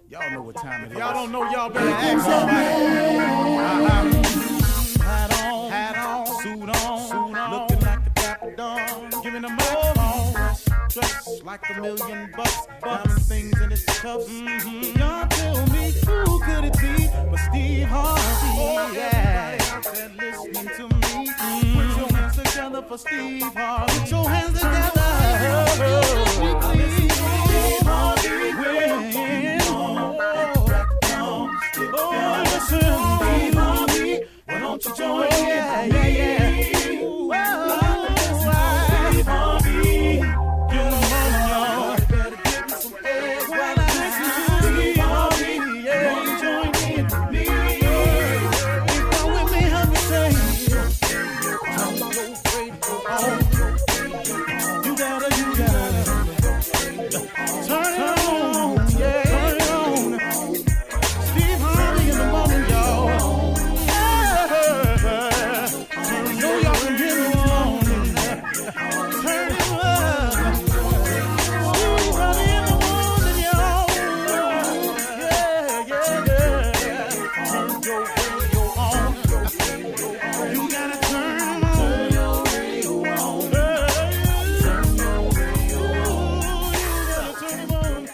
Y'all know what time it is. Y'all don't know, y'all better ask somebody. Hat on, suit on, looking like a dapper dog, giving them all dressed like $1,000,000, diamond things in his cuffs. Y'all tell me who could it be but Steve Harvey? Oh, yeah. Everybody out there listening to me, put your hands together for Steve Harvey. Put your hands together. Steve Harvey, listen, Steve Harvey, why don't you join in? Steve Harvey, get them on, y'all. Better give me some eggs while I listen to Steve Harvey. Yeah, join in with me. Come with me, help me say, turn your radio on. You gotta turn it on, yeah, turn it on. Steve Harvey in the morning, y'all. Know y'all can hear me on. Turn it up. Steve Harvey in the morning, y'all. Yeah. Turn your radio on. You gotta turn it on. Turn your radio on. Turn your radio on. Turn it on.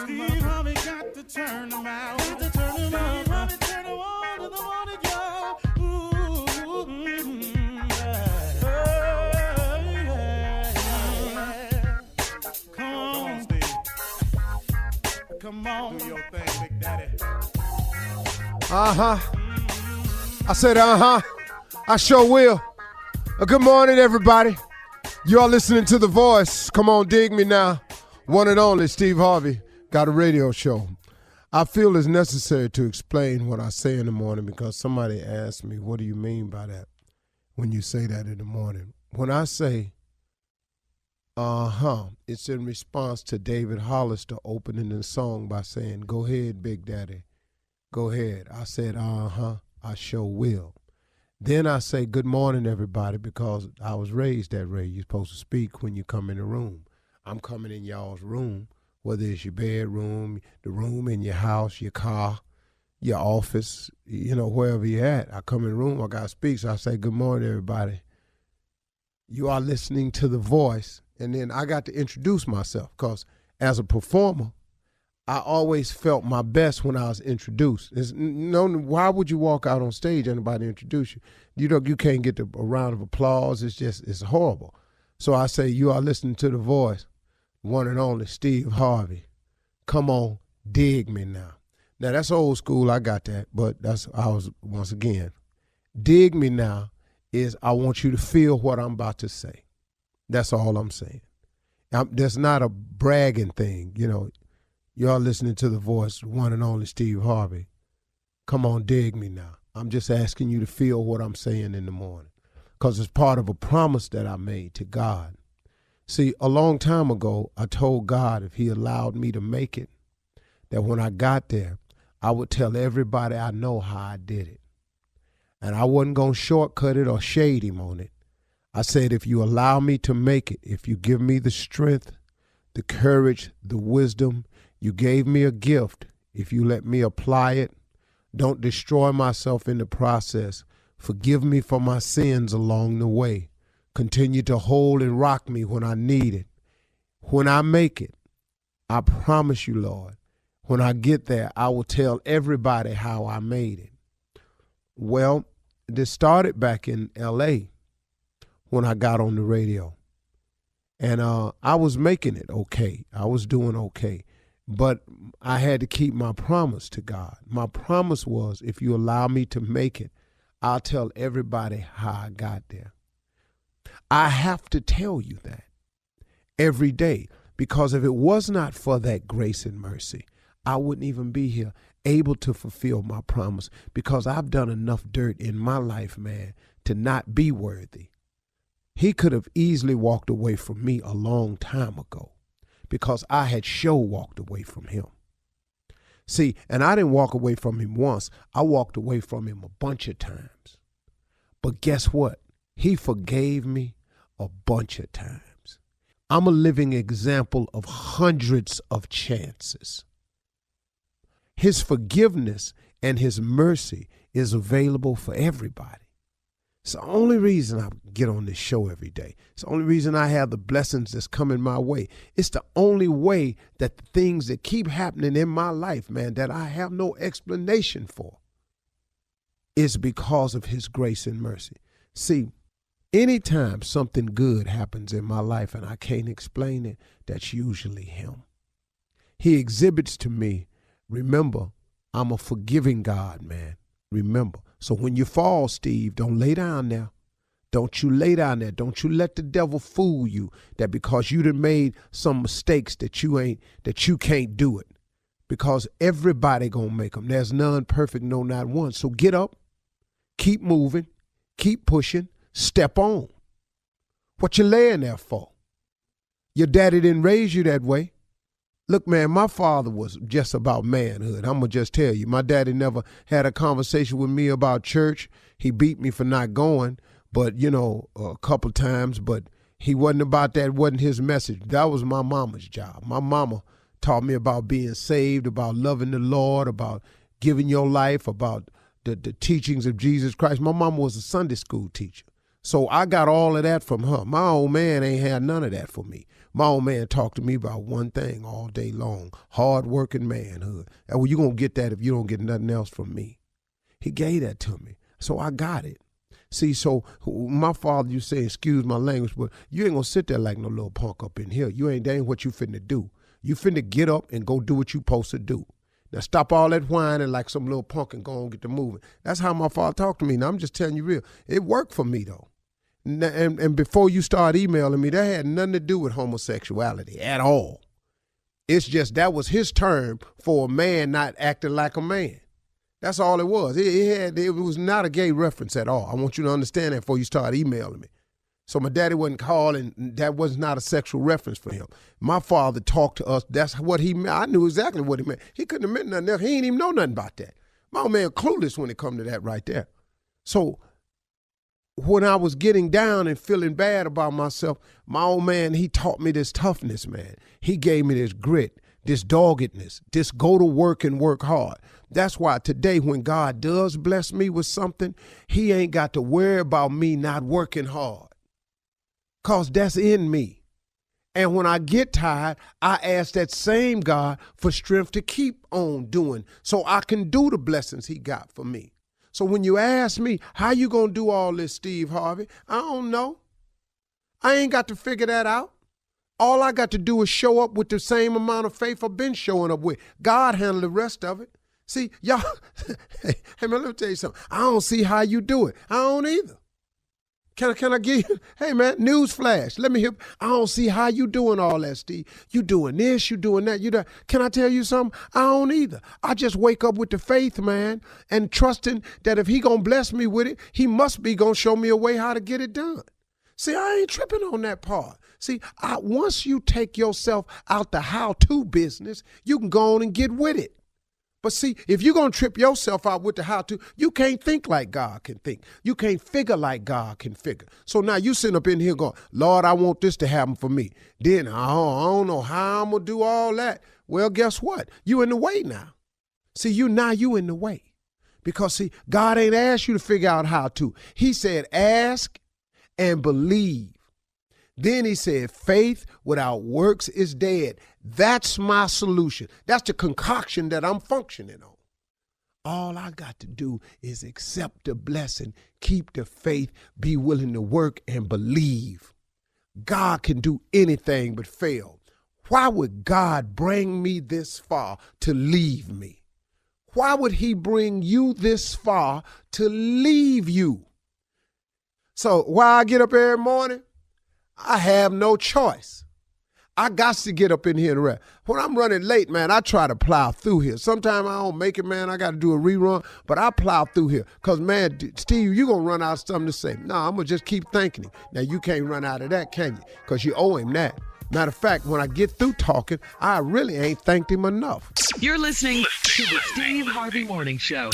Steve Harvey got to turn them out. Got to turn them out. Harvey turn them on in the morning, y'all. Come on, Steve. Come on. Do your thing, Big Daddy. I said, I sure will. Good morning, everybody. You are listening to The Voice. Come on, dig me now. One and only Steve Harvey got a radio show. I feel it's necessary to explain what I say in the morning because somebody asked me, what do you mean by that when you say that in the morning? When I say, it's in response to David Hollister opening the song by saying, go ahead, Big Daddy, go ahead. I said, I sure will. Then I say, good morning, everybody, because I was raised that way. You're supposed to speak when you come in the room. I'm coming in y'all's room, whether it's your bedroom, the room in your house, your car, your office, wherever you're at. I come in the room, I got to speak, so I say, good morning, everybody. You are listening to The Voice. And then I got to introduce myself because as a performer, I always felt my best when I was introduced. Why would you walk out on stage and nobody introduce you? You can't get a round of applause. It's horrible. So I say, you are listening to The Voice. One and only Steve Harvey. Come on, dig me now. Now that's old school, I got that, but once again, dig me now is I want you to feel what I'm about to say. That's all I'm saying. That's not a bragging thing, You are listening to The Voice, one and only Steve Harvey. Come on, dig me now. I'm just asking you to feel what I'm saying in the morning because it's part of a promise that I made to God. See, a long time ago, I told God if he allowed me to make it, that when I got there, I would tell everybody I know how I did it. And I wasn't going to shortcut it or shade him on it. I said, if you allow me to make it, if you give me the strength, the courage, the wisdom, you gave me a gift. If you let me apply it, don't destroy myself in the process. Forgive me for my sins along the way. Continue to hold and rock me when I need it. When I make it, I promise you, Lord, when I get there, I will tell everybody how I made it. Well, this started back in L.A. when I got on the radio. And I was making it okay. I was doing okay. But I had to keep my promise to God. My promise was, if you allow me to make it, I'll tell everybody how I got there. I have to tell you that every day, because if it was not for that grace and mercy, I wouldn't even be here able to fulfill my promise, because I've done enough dirt in my life, man, to not be worthy. He could have easily walked away from me a long time ago because I had walked away from him. See, and I didn't walk away from him once. I walked away from him a bunch of times. But guess what? He forgave me a bunch of times. I'm a living example of hundreds of chances. His forgiveness and his mercy is available for everybody. It's the only reason I get on this show every day. It's the only reason I have the blessings that's coming my way. It's the only way that the things that keep happening in my life, man, that I have no explanation for, is because of his grace and mercy. See, anytime something good happens in my life and I can't explain it, that's usually him. He exhibits to me, remember, I'm a forgiving God, man. Remember. So when you fall, Steve, don't lay down there. Don't you lay down there. Don't you let the devil fool you that because you done made some mistakes that you can't do it. Because everybody gonna make them. There's none perfect, no, not one. So get up, keep moving, keep pushing, step on. What you laying there for? Your daddy didn't raise you that way. Look, man, my father was just about manhood. I'm going to just tell you. My daddy never had a conversation with me about church. He beat me for not going, but, a couple times. But he wasn't about that. Wasn't his message. That was my mama's job. My mama taught me about being saved, about loving the Lord, about giving your life, about the teachings of Jesus Christ. My mama was a Sunday school teacher. So I got all of that from her. My old man ain't had none of that for me. My old man talked to me about one thing all day long, hard-working manhood. And well, you're going to get that if you don't get nothing else from me. He gave that to me, so I got it. See, so my father, you say, excuse my language, but you ain't going to sit there like no little punk up in here. That ain't what you finna do. You finna get up and go do what you supposed to do. Now stop all that whining like some little punk and go on and get to moving. That's how my father talked to me. Now I'm just telling you real. It worked for me, though. And before you start emailing me, that had nothing to do with homosexuality at all. It's just that was his term for a man not acting like a man. That's all it was. It was not a gay reference at all. I want you to understand that before you start emailing me. So my daddy wasn't calling. That was not a sexual reference for him. My father talked to us. That's what he meant. I knew exactly what he meant. He couldn't have meant nothing else. He didn't even know nothing about that. My old man clueless when it come to that right there. So when I was getting down and feeling bad about myself, my old man, he taught me this toughness, man. He gave me this grit, this doggedness, this go to work and work hard. That's why today when God does bless me with something, he ain't got to worry about me not working hard, because that's in me. And when I get tired, I ask that same God for strength to keep on doing so I can do the blessings he got for me. So when you ask me, how you going to do all this, Steve Harvey? I don't know. I ain't got to figure that out. All I got to do is show up with the same amount of faith I've been showing up with. God handle the rest of it. See, y'all, hey man, let me tell you something. I don't see how you do it. I don't either. Can I give you, hey man, news flash. Let me hear, I don't see how you doing all that, Steve. You doing this, you doing that, you that. Can I tell you something? I don't either. I just wake up with the faith, man, and trusting that if he gonna bless me with it, he must be gonna show me a way how to get it done. See, I ain't tripping on that part. See, once you take yourself out the how-to business, you can go on and get with it. But see, if you're going to trip yourself out with the how-to, you can't think like God can think. You can't figure like God can figure. So now you sitting up in here going, Lord, I want this to happen for me. Then I don't know how I'm going to do all that. Well, guess what? You in the way now. See, you in the way. Because, see, God ain't asked you to figure out how to. He said, ask and believe. Then he said, faith without works is dead. That's my solution. That's the concoction that I'm functioning on. All I got to do is accept the blessing, keep the faith, be willing to work and believe. God can do anything but fail. Why would God bring me this far to leave me? Why would he bring you this far to leave you? So why I get up every morning? I have no choice. I got to get up in here and rest. When I'm running late, man, I try to plow through here. Sometimes I don't make it, man. I got to do a rerun, but I plow through here. Because, man, Steve, you're going to run out of something to say. No, I'm going to just keep thanking him. Now, you can't run out of that, can you? Because you owe him that. Matter of fact, when I get through talking, I really ain't thanked him enough. You're listening to the Steve Harvey Morning Show.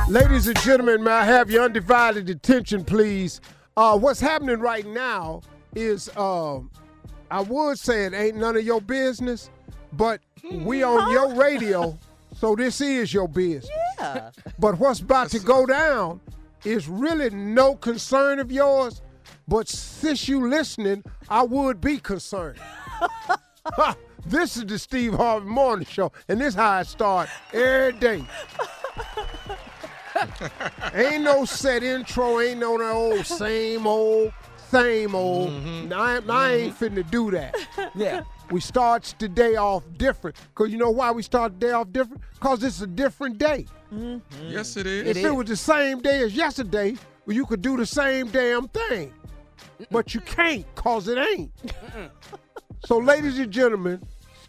Ladies and gentlemen, may I have your undivided attention, please? What's happening right now is, I would say it ain't none of your business, but we on your radio, so this is your business. Yeah. But what's about to go down is really no concern of yours, but since you listening, I would be concerned. This is the Steve Harvey Morning Show, and this is how I start every day. Ain't no set intro, ain't no old same old. Now, I ain't finna do that. Yeah. We start the day off different. Because you know why we start the day off different? Because it's a different day. Mm-hmm. Yes, it is. If it was the same day as yesterday, well, you could do the same damn thing. But you can't because it ain't. So, ladies and gentlemen,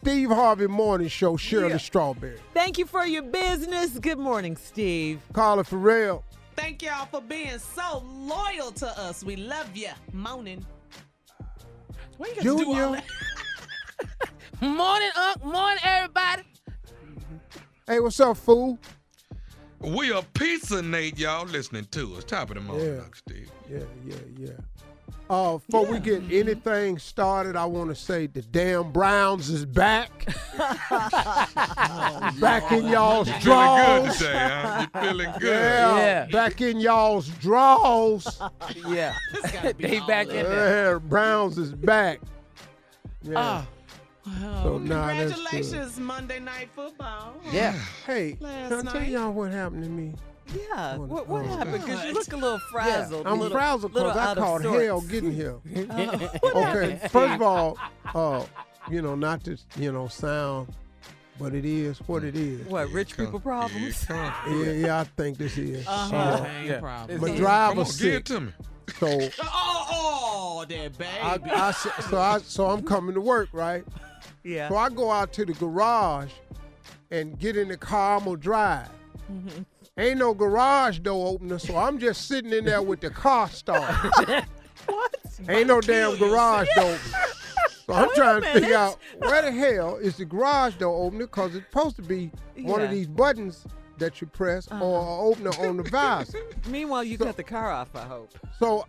Steve Harvey Morning Show, Shirley Strawberry. Thank you for your business. Good morning, Steve. Carla Farrell. Thank y'all for being so loyal to us. We love you. Morning. Why you got to do all Junior. that? Morning, Unc. Morning, everybody. Hey, what's up, fool? We are Pizza Nate, y'all listening to us. Top of the morning, Yeah. Uncle Steve. Yeah. Before we get anything started, I want to say the damn Browns is back. Back in y'all's You feeling good draws. today, huh? You feeling good? Yeah, back in y'all's draws. Yeah. This gotta be They all back of in it. there. Yeah, Browns is back. Yeah. So nah, that's good. Congratulations, Monday Night Football. Yeah. Hey, Last can I tell night. y'all what happened to me? Yeah. What Oh, happened? Because you look a little frazzled. I'm little, frazzled little because I out of caught sorts. hell getting here. What Okay, happened, first Steve? of all, not to, sound, but it is what it is. What, rich people problems? Yeah, I think this is. Same problem. My Come driver's on, give sick, it to me. so Oh, that baby. so I'm coming to work, right? Yeah. So I go out to the garage and get in the car. I'm gonna drive. Ain't no garage door opener, so I'm just sitting in there with the car started. What? Ain't no damn garage door opener. So I'm trying to figure out where the hell is the garage door opener, because it's supposed to be one of Yeah. these buttons that you press or an opener on the visor. Meanwhile, you cut the car off, I hope. So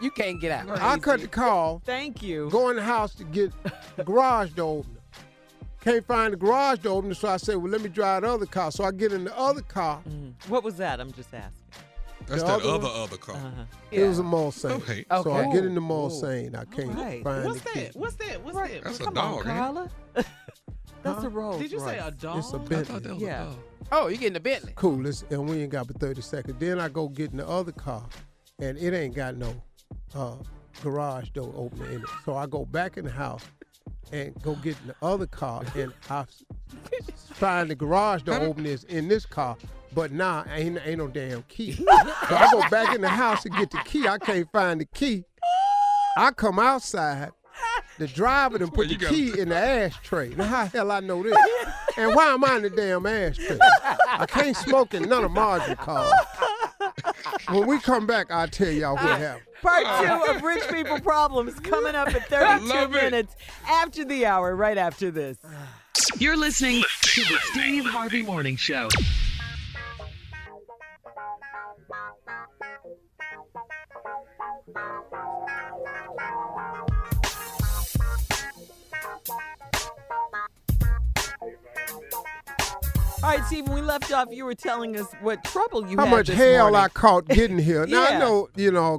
You can't get out. I cut the car off, Thank you. go in the house to get the garage door opener. Can't find the garage door opener, so I said, well, let me drive the other car. So I get in the other car. What was that? I'm just asking. That's The that other other car. It was a Mulsanne. Okay. So I Okay. get in the Mulsanne. I can't Right. find What's the key. that? What's that? What's that? That's a Come dog, on, ain't it? Carla. That's a Rolls Did you say a Royce. dog? It's a I thought Bentley. that was Yeah. a dog. Oh, you getting a Bentley? Cool, and we ain't got but 30 seconds. Then I go get in the other car, and it ain't got no garage door opener in it. So I go back in the house and go get in the other car, and I find the garage door opener is in this car, but now ain't no damn key. So I go back in the house and get the key. I can't find the key. I come outside. The driver done put the key in the ashtray. Now how the hell I know this? And why am I in the damn ashtray? I can't smoke in none of Margie's cars. When we come back, I'll tell y'all what happened. Part 2 of Rich People Problems coming up at 32 love it. minutes after the hour, right after this. You're listening to the Steve Harvey Morning Show. All right, Steve, when we left off, you were telling us what trouble you How had much this hell morning. I caught getting here. Now, Yeah. I know,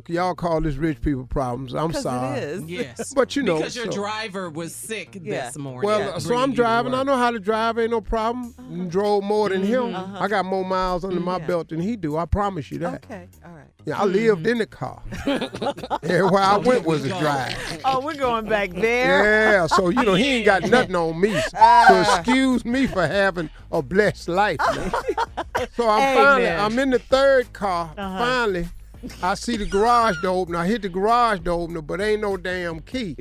y'all call this rich people problems. I'm 'Cause sorry. it is. Yes. But because your so- driver was sick Yeah. this morning. Well, so I'm driving. I know how to drive. Ain't no problem. Drove more than him. I got more miles under my belt than he do. I promise you that. Okay, all right. Yeah, I lived in the car. Everywhere I went was a drive. Oh, we're going back there. Yeah, so he ain't got nothing on me. So excuse me for having a blessed life. Now. So Amen. I'm in the third car. Finally, I see the garage door opener. I hit the garage door opener, but ain't no damn key.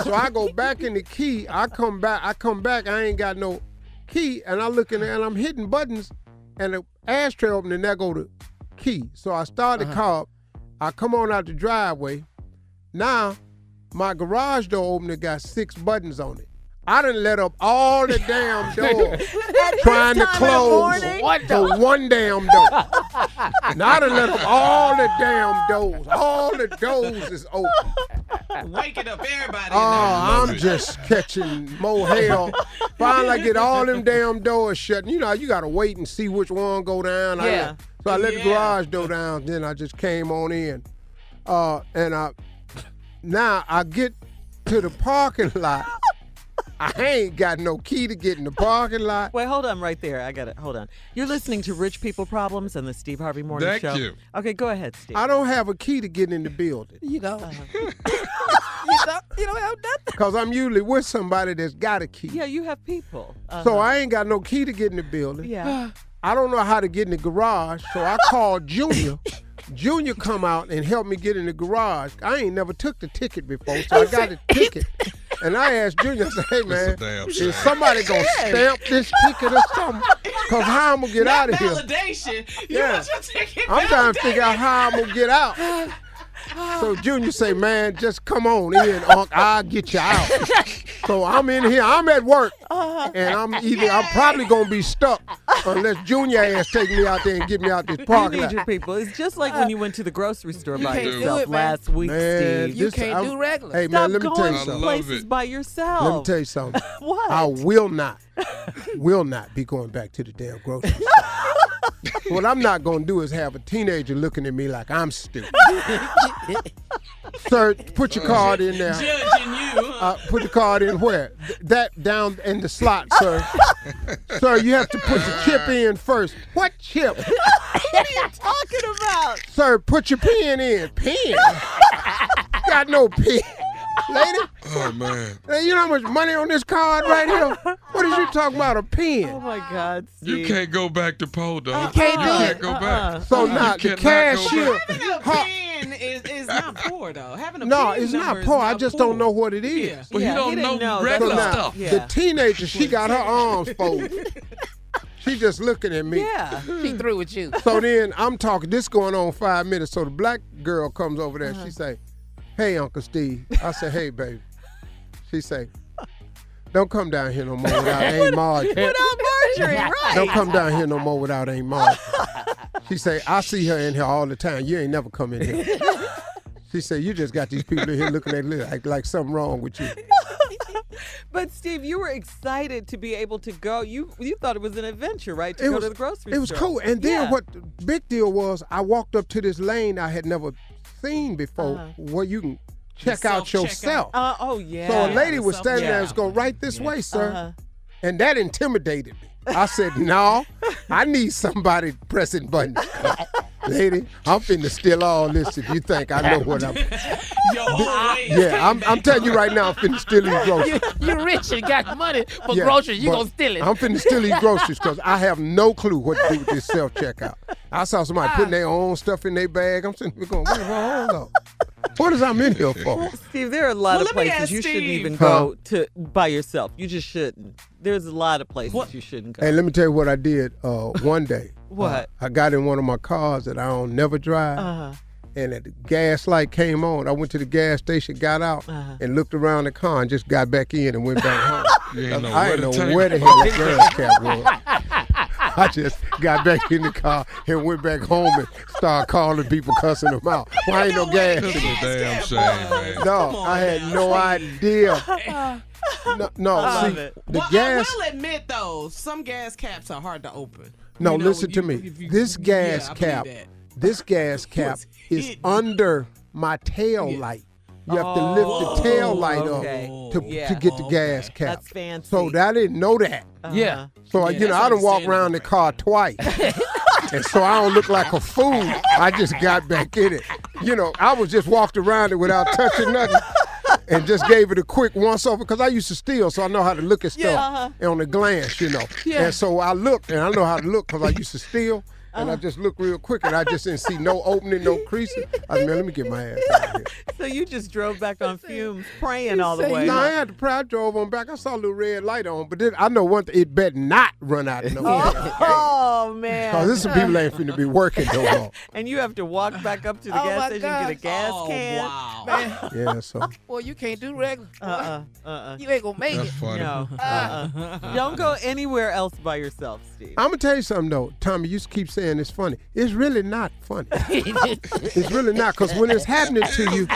So I go back in the key. I come back. I ain't got no key, and I look in there, and I'm hitting buttons, and the ashtray opener, and there go the key. So I start the car up. I come on out the driveway. Now, my garage door opener got 6 buttons on it. I done let up all the damn doors trying to close the one damn door. Now I done let up all the damn doors. All the doors is open. Waking up everybody. Oh, I'm just catching more hell. Finally, I get all them damn doors shut. You know, you got to wait and see which one go down. Yeah. So I let the garage door down. Then I just came on in. Now I get to the parking lot. I ain't got no key to get in the parking lot. Wait, hold on right there. I got it. Hold on. You're listening to Rich People Problems on the Steve Harvey Morning Show. Thank you. Okay, go ahead, Steve. I don't have a key to get in the building. You don't. Uh-huh. You don't have nothing. Because I'm usually with somebody that's got a key. Yeah, you have people. So I ain't got no key to get in the building. Yeah. I don't know how to get in the garage, so I called Junior. Junior come out and help me get in the garage. I ain't never took the ticket before, so I got a ticket. And I asked Junior, I said, hey, man, is somebody going to stamp this ticket or something? Because how I'm going to get out of here? Validation. You Yeah. want your ticket I'm trying to validated. figure out how I'm going to get out. So Junior say, man, just come on in, Unc. I'll get you out. So I'm in here. I'm at work. And I'm probably going to be stuck unless Junior ass take me out there and get me out this You parking need lot. your people. It's just like when you went to the grocery store by can't do yourself it, man. last week, Man, Steve. You can't do regular. Hey, Stop man, let me tell going you to something. places by yourself. Let me tell you something. What? I will not be going back to the damn grocery store. What I'm not going to do is have a teenager looking at me like I'm stupid. Sir, put your card in there. Judging you. Put the card in where? That down in the slot, sir. Sir, you have to put the chip in first. What chip? What are you talking about? Sir, put your pen in. Pen? Got no pen. Lady, Oh, man. hey, you know how much money on this card right here? What is you talking about, a pen? Oh, my God, Steve. You can't go back to Poe, though. You can't do can't it. go back. So now the cannot go cashier. back. Having a pen is not poor, though. Having a No, pen it's number not is poor. I just don't poor. know what it is. Yeah. Well, Yeah, he he don't didn't know. know That's regular So now, stuff. Yeah. the teenager, she got her arms folded. She just looking at me. Yeah. She through with you. So then I'm talking, this going on 5 minutes. So the black girl comes over there. She say, hey, Uncle Steve. I say, hey, baby. She say, don't come down here no more without Aunt Marjorie. Without Marjorie, right. Don't come down here no more without Aunt Marjorie. She say, I see her in here all the time. You ain't never come in here. She say, you just got these people in here looking at me like something wrong with you. But Steve, you were excited to be able to go. You thought it was an adventure, right? To go to the grocery store. It was cool. And then Yeah. what the big deal was, I walked up to this lane I had never seen before where you can check out self-checkout. yourself. Oh, yeah. So a lady the was standing there and was self-checkout. going, right this way, sir. Uh-huh. And that intimidated me. I said, no, I need somebody pressing buttons. Lady, I'm finna steal all this if you think I know what I'm. Yo, always. Yeah, I'm telling you right now, I'm finna steal these groceries. You rich and got money for Yeah, groceries. You but gonna steal it. I'm finna steal these groceries because I have no clue what to do with this self-checkout. I saw somebody putting their own stuff in their bag. I'm sitting here going, wait, hold up. What is I'm in here for? Steve, there are a lot Well, of let me places ask you shouldn't Steve. even go to by yourself. You just shouldn't. There's a lot of places you shouldn't go. Hey, let me tell you what I did one day. What? I got in one of my cars that I don't never drive. And at the gas light came on, I went to the gas station, got out, and looked around the car and just got back in and went back home. You ain't know I where didn't to know take where the it. hell the gas cap was. I just got back in the car and went back home and started calling people, cussing them out. Why ain't no gas? This is a damn shame, man. No, I had no idea. No, love see, it. the Well, gas. I will admit, though, some gas caps are hard to open. No, You know, listen to you- me. if you- This gas yeah, I believe cap, that. this gas cap is hidden. under my tail light. You have to lift the tail light okay. up to Yeah. get the gas cap. That's fancy. So I didn't know that. Yeah. So Yeah, you know, that's I done walked understandable. around the car twice. And so I don't look like a fool. I just got back in it. You know, I was just walked around it without touching nothing and just gave it a quick once over because I used to steal, so I know how to look at stuff on the glance, you know. Yeah. And so I looked, and I know how to look because I used to steal. and I just looked real quick, and I just didn't see no opening, no creasing. I said, man, let me get my ass out of here. So you just drove back on fumes, praying all the way. No, I had to pray. I drove on back. I saw a little red light on, but then I know one thing, it better not run out of nowhere. Oh, man. Because there's some people ain't finna be working no more. And you have to walk back up to the gas station and get a gas can. Wow. Man, Yeah, so. boy, you can't do regular. Uh-uh. You ain't gonna make That's it. funny. No. Don't go anywhere else by yourself, Steve. I'm going to tell you something, though. Tommy, you keep saying it's funny. It's really not funny. It's really not, because when it's happening to you,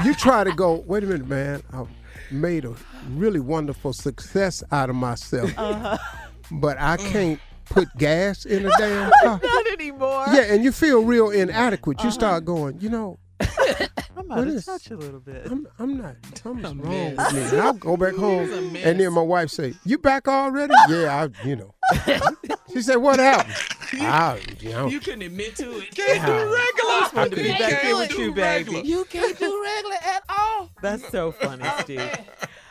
you try to go, wait a minute, man. I've made a really wonderful success out of myself. But I can't put gas in a damn car. Not anymore. Yeah, and you feel real inadequate. You start going, I'm out of touch a little bit. I'm not. Something's wrong with me. And I'll go back home, and then my wife say, "You back already?" Yeah, She said, "What happened?" You couldn't admit to it. Can't do regular. I wanted to be back here with you, baby. You can't do regular at all. That's so funny, Steve.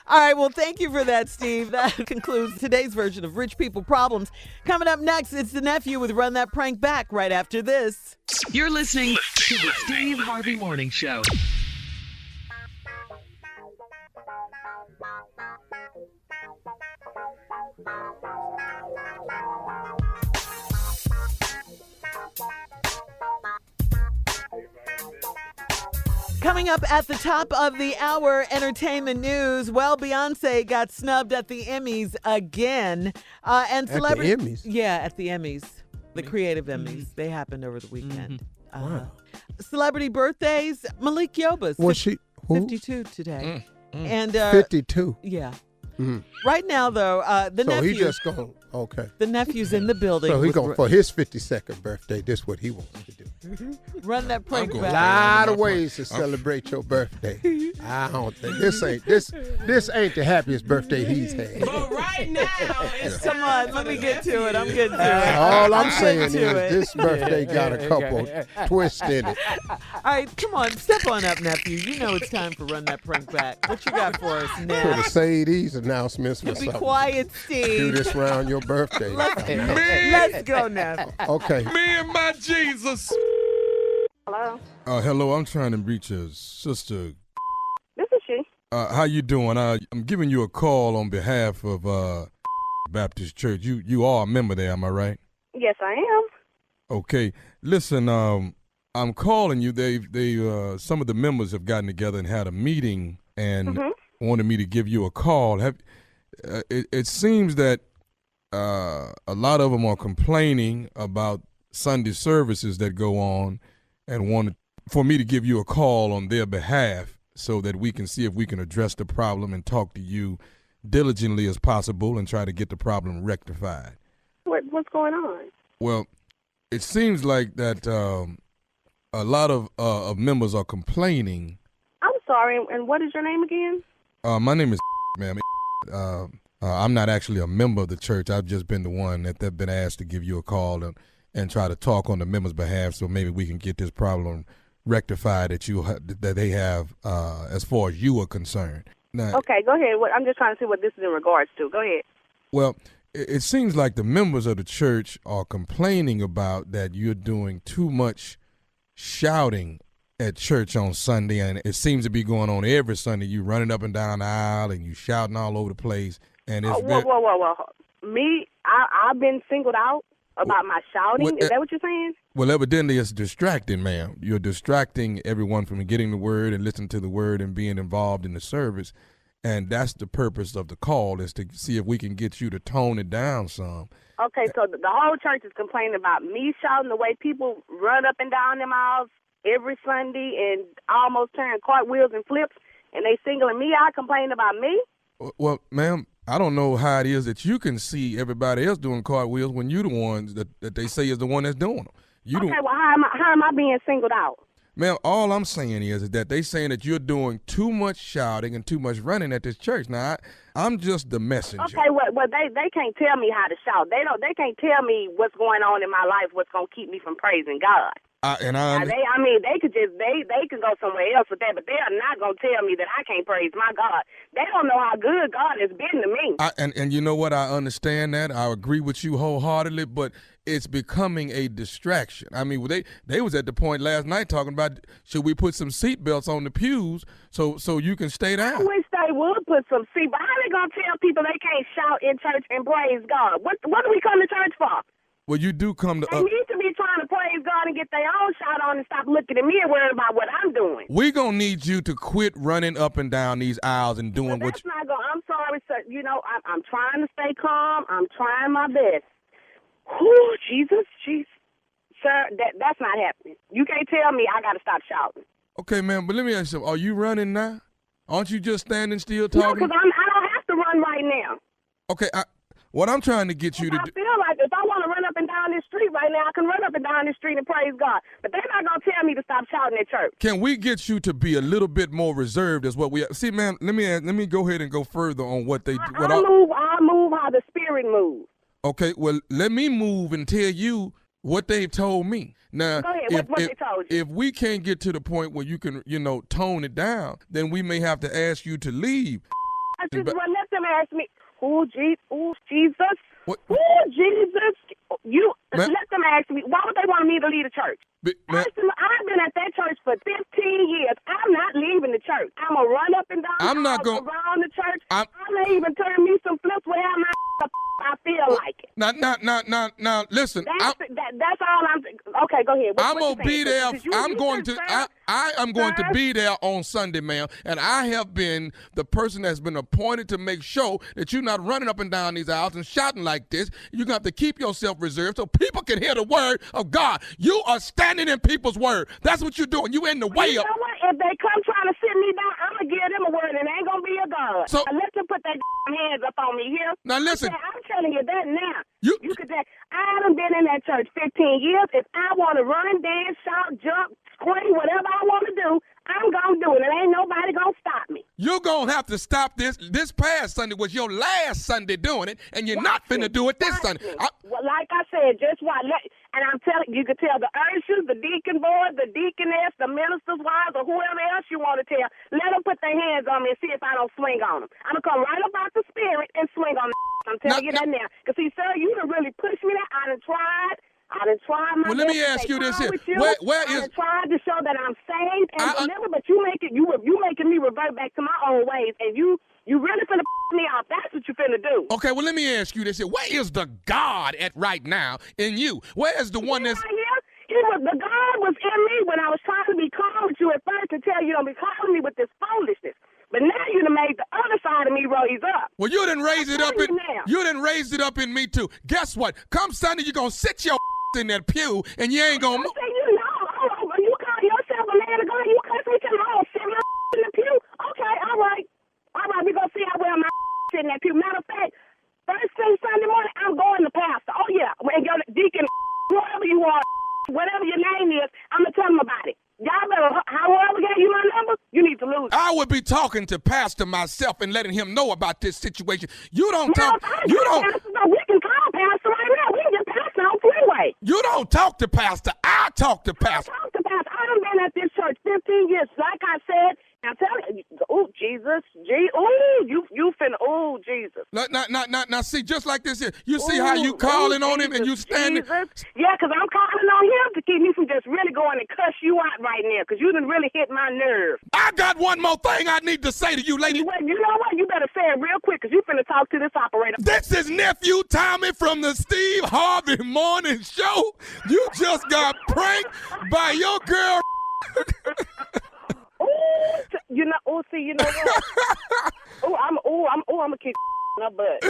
All right, well, thank you for that, Steve. That concludes today's version of Rich People Problems. Coming up next, it's the nephew with Run That Prank Back right after this. You're listening to the Steve Harvey Morning Show. Coming up at the top of the hour, entertainment news. Well, Beyoncé got snubbed at the Emmys again. And celebrity. At the Emmys? Yeah, at the Emmys. The creative Emmys. They happened over the weekend. Wow. Celebrity birthdays. Malik Yoba's Was she who? 52 today. And 52. Yeah. Mhm. Right now, though, the So nephew. he just going, okay. The nephew's in the building. So he with going, for his 52nd birthday, this is what he wants to do. Run That Prank I'm A going Back. lot of ways to celebrate your birthday. I don't think this ain't the happiest birthday he's had. But right now, it's Come on, let me get to it. I'm getting to it. All I'm saying is to it. this birthday got a couple twists in it. All right, come on, step on up, nephew. You know it's time for Run That Prank Back. What you got for us Could now? have say these announcements or Be something. quiet, Do Steve. this around your birthday. Let's go now. Okay. Me and my Jesus. Hello, Hello, I'm trying to reach a sister. this is she. How you doing? I'm giving you a call on behalf of Baptist Church. You are a member there, am I right? Yes, I am. Okay. Listen, I'm calling you. They some of the members have gotten together and had a meeting and wanted me to give you a call. It seems that a lot of them are complaining about Sunday services that go on and wanted for me to give you a call on their behalf so that we can see if we can address the problem and talk to you diligently as possible and try to get the problem rectified. What's going on? Well, it seems like that a lot of members are complaining. I'm sorry, and what is your name again? My name is ma'am. I'm not actually a member of the church. I've just been the one that they've been asked to give you a call and try to talk on the members' behalf so maybe we can get this problem rectified that they have as far as you are concerned. Now, Okay, go ahead. I'm just trying to see what this is in regards to. Go ahead. well, it seems like the members of the church are complaining about that you're doing too much shouting at church on Sunday, and it seems to be going on every Sunday. You running up and down the aisle and you shouting all over the place, and it's Whoa. Me, I've been singled out about my shouting. Is that what you're saying? Well, evidently it's distracting, ma'am. You're distracting everyone from getting the word and listening to the word and being involved in the service. And that's the purpose of the call, is to see if we can get you to tone it down some. Okay, so the whole church is complaining about me shouting, the way people run up and down them aisles every Sunday and almost turn cartwheels and flips, and they singling me out, complaining about me? Well, ma'am, I don't know how it is that you can see everybody else doing cartwheels when you're the ones that they say is the one that's doing them. Well, how am I being singled out? Ma'am, all I'm saying is that they saying that you're doing too much shouting and too much running at this church. Now, I'm just the messenger. Okay, well, they can't tell me how to shout. They can't tell me what's going on in my life, what's gonna keep me from praising God. Now, they could just they can go somewhere else with that, but they are not gonna tell me that I can't praise my God. They don't know how good God has been to me. And you know what? I understand that. I agree with you wholeheartedly, but it's becoming a distraction. I mean, they was at the point last night talking about should we put some seatbelts on the pews so you can stay down. I wish they would put some seat, but how they gonna tell people they can't shout in church and praise God? What do we come to church for? Well, you do come to. They need to be trying to praise God and get their own shout on and stop looking at me and worrying about what I'm doing. We're going to need you to quit running up and down these aisles and doing what you... I'm sorry, sir. You know, I'm trying to stay calm. I'm trying my best. Whew, Jesus. Sir, that's not happening. You can't tell me I got to stop shouting. Okay, man, but let me ask you something. Are you running now? Aren't you just standing still talking? No, because I don't have to run right now. Okay, what I'm trying to get you to do... I feel like if I want to run up and down this street right now, I can run up and down this street and praise God. But they're not going to tell me to stop shouting at church. Can we get you to be a little bit more reserved as what we... See, man, let me go ahead and go further on what they do. I move how the Spirit moves. Okay, well, let me move and tell you what they've told me. Now, go ahead. What they told you? If we can't get to the point where you can, tone it down, then we may have to ask you to leave. Let them ask me. Jesus. What? Jesus. Let them ask me. Why would they want me to leave the church? I've been at that church for 15 years. I'm not leaving the church. I'm going to run up and down around the church. I may even turn me some flips wherever I feel like it. Now, listen. That's all I'm... Okay, go ahead. I'm going to be there. I am going to be there on Sunday, ma'am, and I have been the person that's been appointed to make sure that you're not running up and down these aisles and shouting like this. You're going to have to keep yourself reserved so people can hear the word of God. You are standing in people's word. That's what you're doing. You in the way of... You know what? If they come trying to sit me down, I'm going to give them a word, and it ain't going to be a God. So let them put their hands up on me here. Now, listen. I'm telling you that now. You could say, I haven't been in that church 15 years. If I want to run, dance, shout, jump, scream, whatever I want to do, I'm going to do it. And ain't nobody going to stop me. You're going to have to stop this. This past Sunday was your last Sunday doing it, and you're not finna do it this Sunday. Well, like I said, just watch. And I'm telling you, can tell the ushers, the deacon board, the deaconess, the minister's wives, or whoever else you want to tell, let them put their hands on me and see if I don't swing on them. I'm going to come right up out the Spirit and swing on them. I'm telling you that now. Because, see, sir, you done really pushed me there. I done tried my Well, let me ask you this here. Where is... I tried to show that I'm saved and delivered, but you making me revert back to my own ways, and you really finna me off. That's what you finna do. Okay, well, let me ask you this here. Where is the God at right now in you? Where is the one that's... The God was in me when I was trying to be calm with you at first to tell you don't be calling me with this foolishness. But now you done made the other side of me raise up. Well, you done raised it up in me too. Guess what? Come Sunday, you're gonna sit your in that pew and you ain't gonna move. You call yourself a man of God, you cuss me to the whole sit my in the pew. Okay, all right, we're gonna see how well my in that pew. Matter of fact, first thing Sunday morning, I'm going to pastor. Oh yeah, when your deacon, whoever you are, whatever your name is, I'm gonna tell them about it. Y'all better, however gave you my number, you need to lose. I would be talking to Pastor myself and letting him know about this situation. You don't talk. You don't. We can call Pastor right now. We can get Pastor on freeway. You don't talk to Pastor. I talk to Pastor. I talk to Pastor. I done been at this church 15 years. Like I said, I'm telling you, oh Jesus, you finna, oh Jesus. Now, see, just like this here, you see how you calling on him and you standing. Yeah, because I'm calling on him to keep me from just really going and cuss you out right now, because you done really hit my nerve. I got one more thing I need to say to you, lady. Well, you know what? You better say it real quick, because you finna talk to this operator. This is nephew Tommy from the Steve Harvey Morning Show. You just got pranked by your girl. You know what? I'm gonna kick my butt.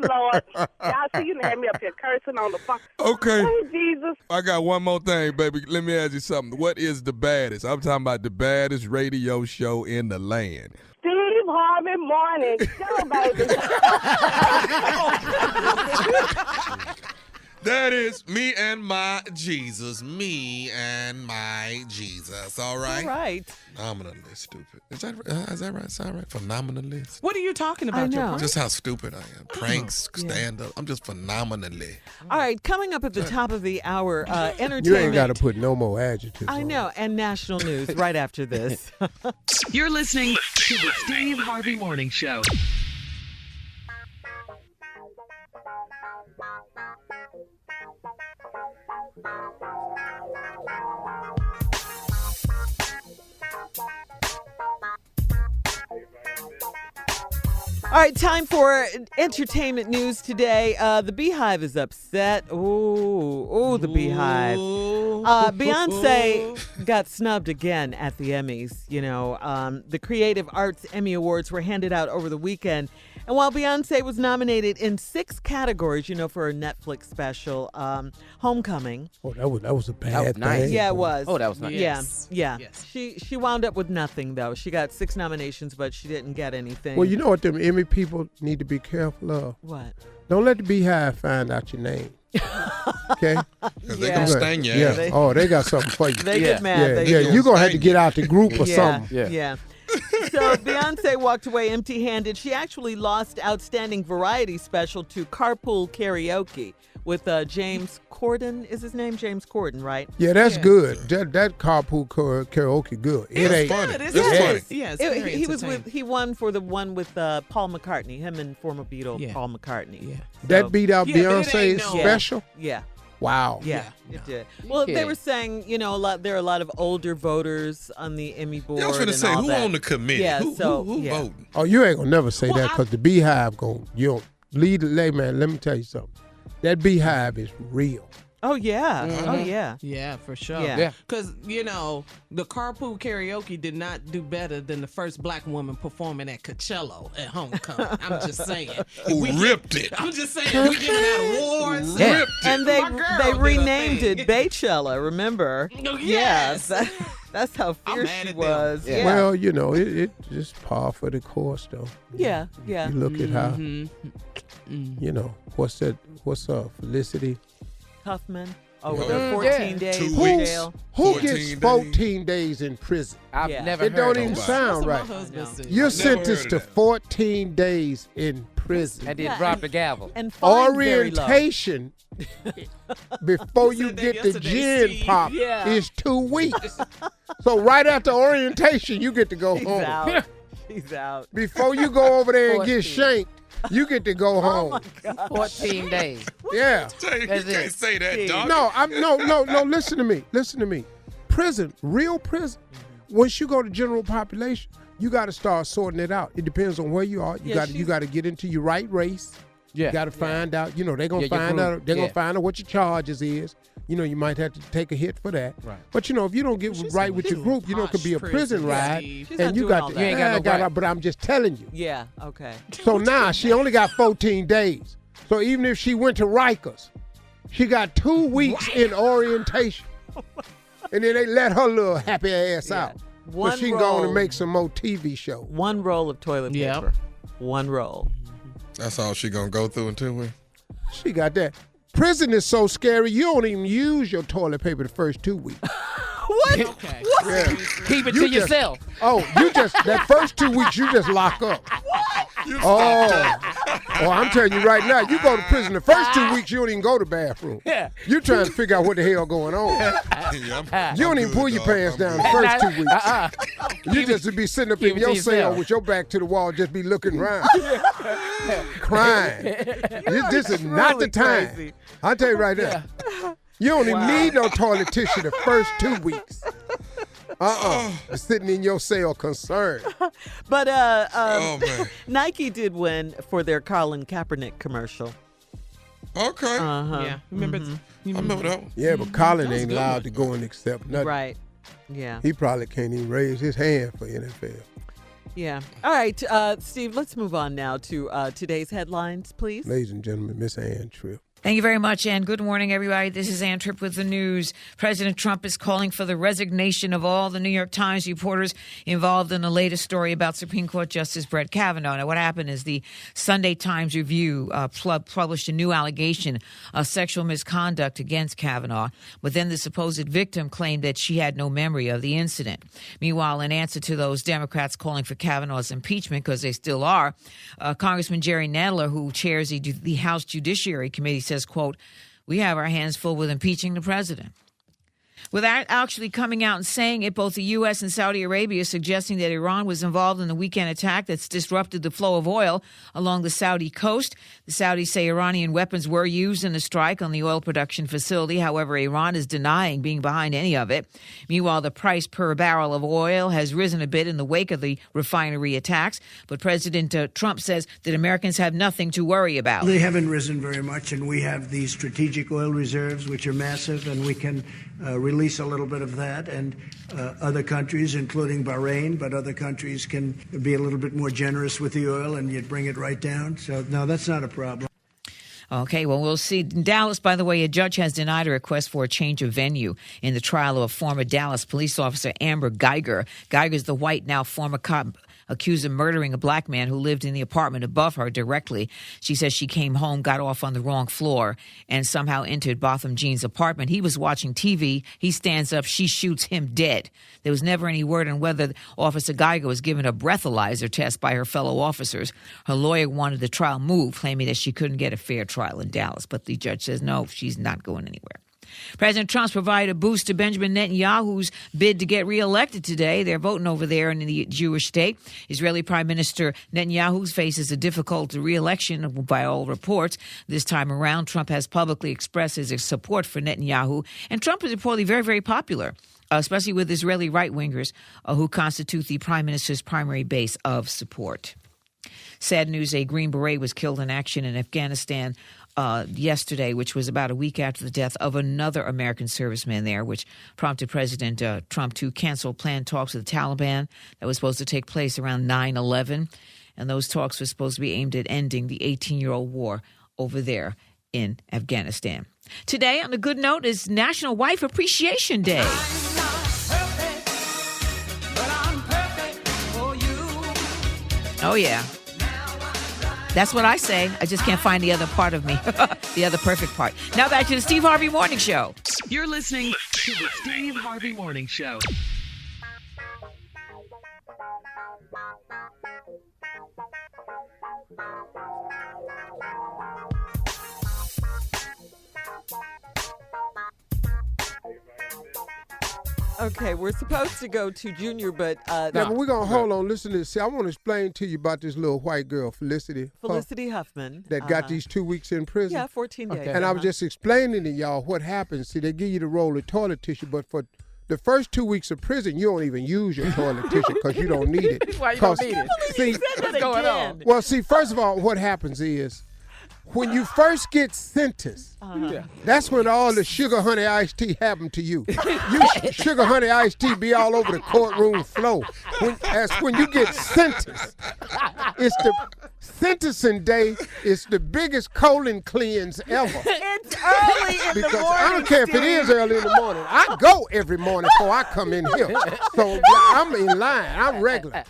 Lord. Y'all see, you done had me up here cursing on the phone. Okay. Oh, Jesus. I got one more thing, baby. Let me ask you something. What is the baddest? I'm talking about the baddest radio show in the land. Steve Harvey Morning Show, baby. That is me and my Jesus. Me and my Jesus. All right? All right. Phenomenally stupid. Is that right? Sound right? Phenomenally. What are you talking about? I know. Just how stupid I am. Pranks, stand up. I'm just phenomenally. All right, coming up at the top of the hour, entertainment. You ain't got to put no more adjectives I on know, and national news right after this. You're listening to the Steve Harvey Morning Show. All right, time for entertainment news today. The Beehive is upset. Ooh, the Beehive. Beyonce got snubbed again at the Emmys. You know, the Creative Arts Emmy Awards were handed out over the weekend. And while Beyonce was nominated in 6 categories, you know, for her Netflix special, Homecoming. Oh, that was a bad thing. nice. Yeah, it was. Oh, that was nice. Yeah. Yes. She wound up with nothing, though. She got 6 nominations, but she didn't get anything. Well, you know what them Emmy people need to be careful of? What? Don't let the Beehive find out your name. Okay? Because they're going to stain your ass. Yeah. They got something for you. They get mad. You're going to have to get out the group or something. Yeah. So Beyonce walked away empty-handed. She actually lost Outstanding Variety Special to Carpool Karaoke with James Corden. Is his name James Corden, right? Yeah, that's good. That Carpool Karaoke good. It ain't funny. It's funny. Yeah, it's very entertaining. He won for the one with Paul McCartney, him and former Beatle Paul McCartney. Yeah. That beat out Yeah, but it ain't Beyonce's no- special? Yeah. Wow. Yeah, it did. Well, they were saying, you know, there are a lot of older voters on the Emmy board. I was going to and say, all who that. on the committee? Yeah, who voting? Oh, you ain't going to never say that because the Beehive you don't lead the lay, man. Let me tell you something. That Beehive is real. Oh, yeah. Mm-hmm. Oh, yeah. Yeah, for sure. Yeah. Because, you know, the Carpool Karaoke did not do better than the first black woman performing at Coachella at Homecoming. I'm just saying. Who ripped it? I'm just saying. We're giving out awards. Ripped it. And they My girl they did a renamed thing. it Baychella, remember? Oh, yes. That's how I'm fierce mad she at them. was. Yeah. Yeah. Well, you know, it just par for the course, though. Yeah. You look at how, Mm-hmm. you know, what's Felicity? Huffman. Oh, with Yeah. her 14 days 2 in weeks. jail. Who 14 gets days. 14 days in prison? I've Yeah. never It heard don't of even that. sound right. My husband said. You're Never sentenced heard to of that. 14 days in prison. And then Yeah, drop the gavel. And fined very low. Orientation before you said that get the yesterday, gin Steve. pop Yeah. is 2 weeks. So right after orientation, you get to go She's home. out. She's out. Before you go over there and 14. get shanked, you get to go home. 14 days. Yeah. You That's can't it. say that, dog. No. Listen to me. Prison, real prison. Once you go to general population, you got to start sorting it out. It depends on where you are. You got to get into your right race. Yeah. You got to find out. You know they're gonna Yeah, your find group. out. They're Yeah. gonna find out what your charges is. You know you might have to take a hit for that. Right. But you know if you don't get right with your group, you know it could be a Posh prison prison, ride, Steve. She's not and you doing all got to. that. You ain't got no got right. But I'm just telling you. Yeah. Okay. So now she only got 14 days. So even if she went to Rikers, she got 2 weeks in orientation. And then they let her little happy ass Yeah. out. One So she can go on roll. and make some more TV shows. One roll of toilet Yep. paper. One roll. That's all she going to go through in 2 weeks. She got that. Prison is so scary, you don't even use your toilet paper the first 2 weeks. What? Okay. Yeah. Keep it You to just- yourself. Oh, that first 2 weeks, you just lock up. Oh, I'm telling you right now, you go to prison the first 2 weeks, you don't even go to the bathroom. Yeah. You trying to figure out what the hell going on. You don't even pull your pants down the first 2 weeks. You just to be sitting up Keep in it to your cell yourself. with your back to the wall, just be looking around, crying. This is not the really time. crazy. I'll tell you right there. You don't even need no toilet tissue the first 2 weeks. Sitting in your cell concerned. But Oh, man. Nike did win for their Colin Kaepernick commercial. Okay. Uh-huh. Yeah. Remember? I remember that one. Yeah, but Colin That was ain't good allowed one. to go and accept nothing. Right. Yeah. He probably can't even raise his hand for NFL. Yeah. All right, Steve, let's move on now to today's headlines, please. Ladies and gentlemen, Miss Ann Tripp. Thank you very much, and good morning, everybody. This is Ann Tripp with the news. President Trump is calling for the resignation of all the New York Times reporters involved in the latest story about Supreme Court Justice Brett Kavanaugh. Now, what happened is the Sunday Times Review published a new allegation of sexual misconduct against Kavanaugh, but then the supposed victim claimed that she had no memory of the incident. Meanwhile, in answer to those Democrats calling for Kavanaugh's impeachment, because they still are, Congressman Jerry Nadler, who chairs the House Judiciary Committee, says, quote, "We have our hands full with impeaching the president." Without actually coming out and saying it, both the U.S. and Saudi Arabia suggesting that Iran was involved in the weekend attack that's disrupted the flow of oil along the Saudi coast. The Saudis say Iranian weapons were used in the strike on the oil production facility. However, Iran is denying being behind any of it. Meanwhile, the price per barrel of oil has risen a bit in the wake of the refinery attacks. But President Trump says that Americans have nothing to worry about. They haven't risen very much, and we have these strategic oil reserves, which are massive, and we can release a little bit of that, and other countries, including Bahrain, but other countries can be a little bit more generous with the oil, and you'd bring it right down. So, no, that's not a problem. Okay, well, we'll see. In Dallas, by the way, a judge has denied a request for a change of venue in the trial of a former Dallas police officer, Amber Geiger. Geiger's the white, now former cop accused of murdering a black man who lived in the apartment above her directly. She says she came home, got off on the wrong floor, and somehow entered Botham Jean's apartment. He was watching TV. He stands up. She shoots him dead. There was never any word on whether Officer Geiger was given a breathalyzer test by her fellow officers. Her lawyer wanted the trial moved, claiming that she couldn't get a fair trial in Dallas. But the judge says, no, she's not going anywhere. President Trump's provided a boost to Benjamin Netanyahu's bid to get reelected today. They're voting over there in the Jewish state. Israeli Prime Minister Netanyahu faces a difficult reelection by all reports. This time around, Trump has publicly expressed his support for Netanyahu. And Trump is reportedly very, very popular, especially with Israeli right-wingers who constitute the prime minister's primary base of support. Sad news, a Green Beret was killed in action in Afghanistan yesterday, which was about a week after the death of another American serviceman there, which prompted President Trump to cancel planned talks with the Taliban that was supposed to take place around 9/11. And those talks were supposed to be aimed at ending the 18-year-old war over there in Afghanistan. Today, on a good note, is National Wife Appreciation Day. Oh, yeah. That's what I say. I just can't find the other part of me, the other perfect part. Now back to the Steve Harvey Morning Show. You're listening to the Steve Harvey Morning Show. Okay, we're supposed to go to Junior, but but we're going to hold on. Listen to this. See, I want to explain to you about this little white girl, Felicity Huffman. That got these 2 weeks in prison. Yeah, 14 days. Okay. And I was just explaining to y'all what happens. See, they give you the roll of toilet tissue, but for the first 2 weeks of prison, you don't even use your toilet tissue because you don't need it. Why you don't need it? See, what's going on? Well, see, first of all, what happens is when you first get sentenced, that's when all the sugar honey iced tea happen to you. Sugar honey iced tea be all over the courtroom floor. When you get sentenced, it's the sentencing day is the biggest colon cleanse ever. It's early in the morning. I don't care if it is early in the morning. I go every morning before I come in here. So yeah, I'm in line. I'm regular.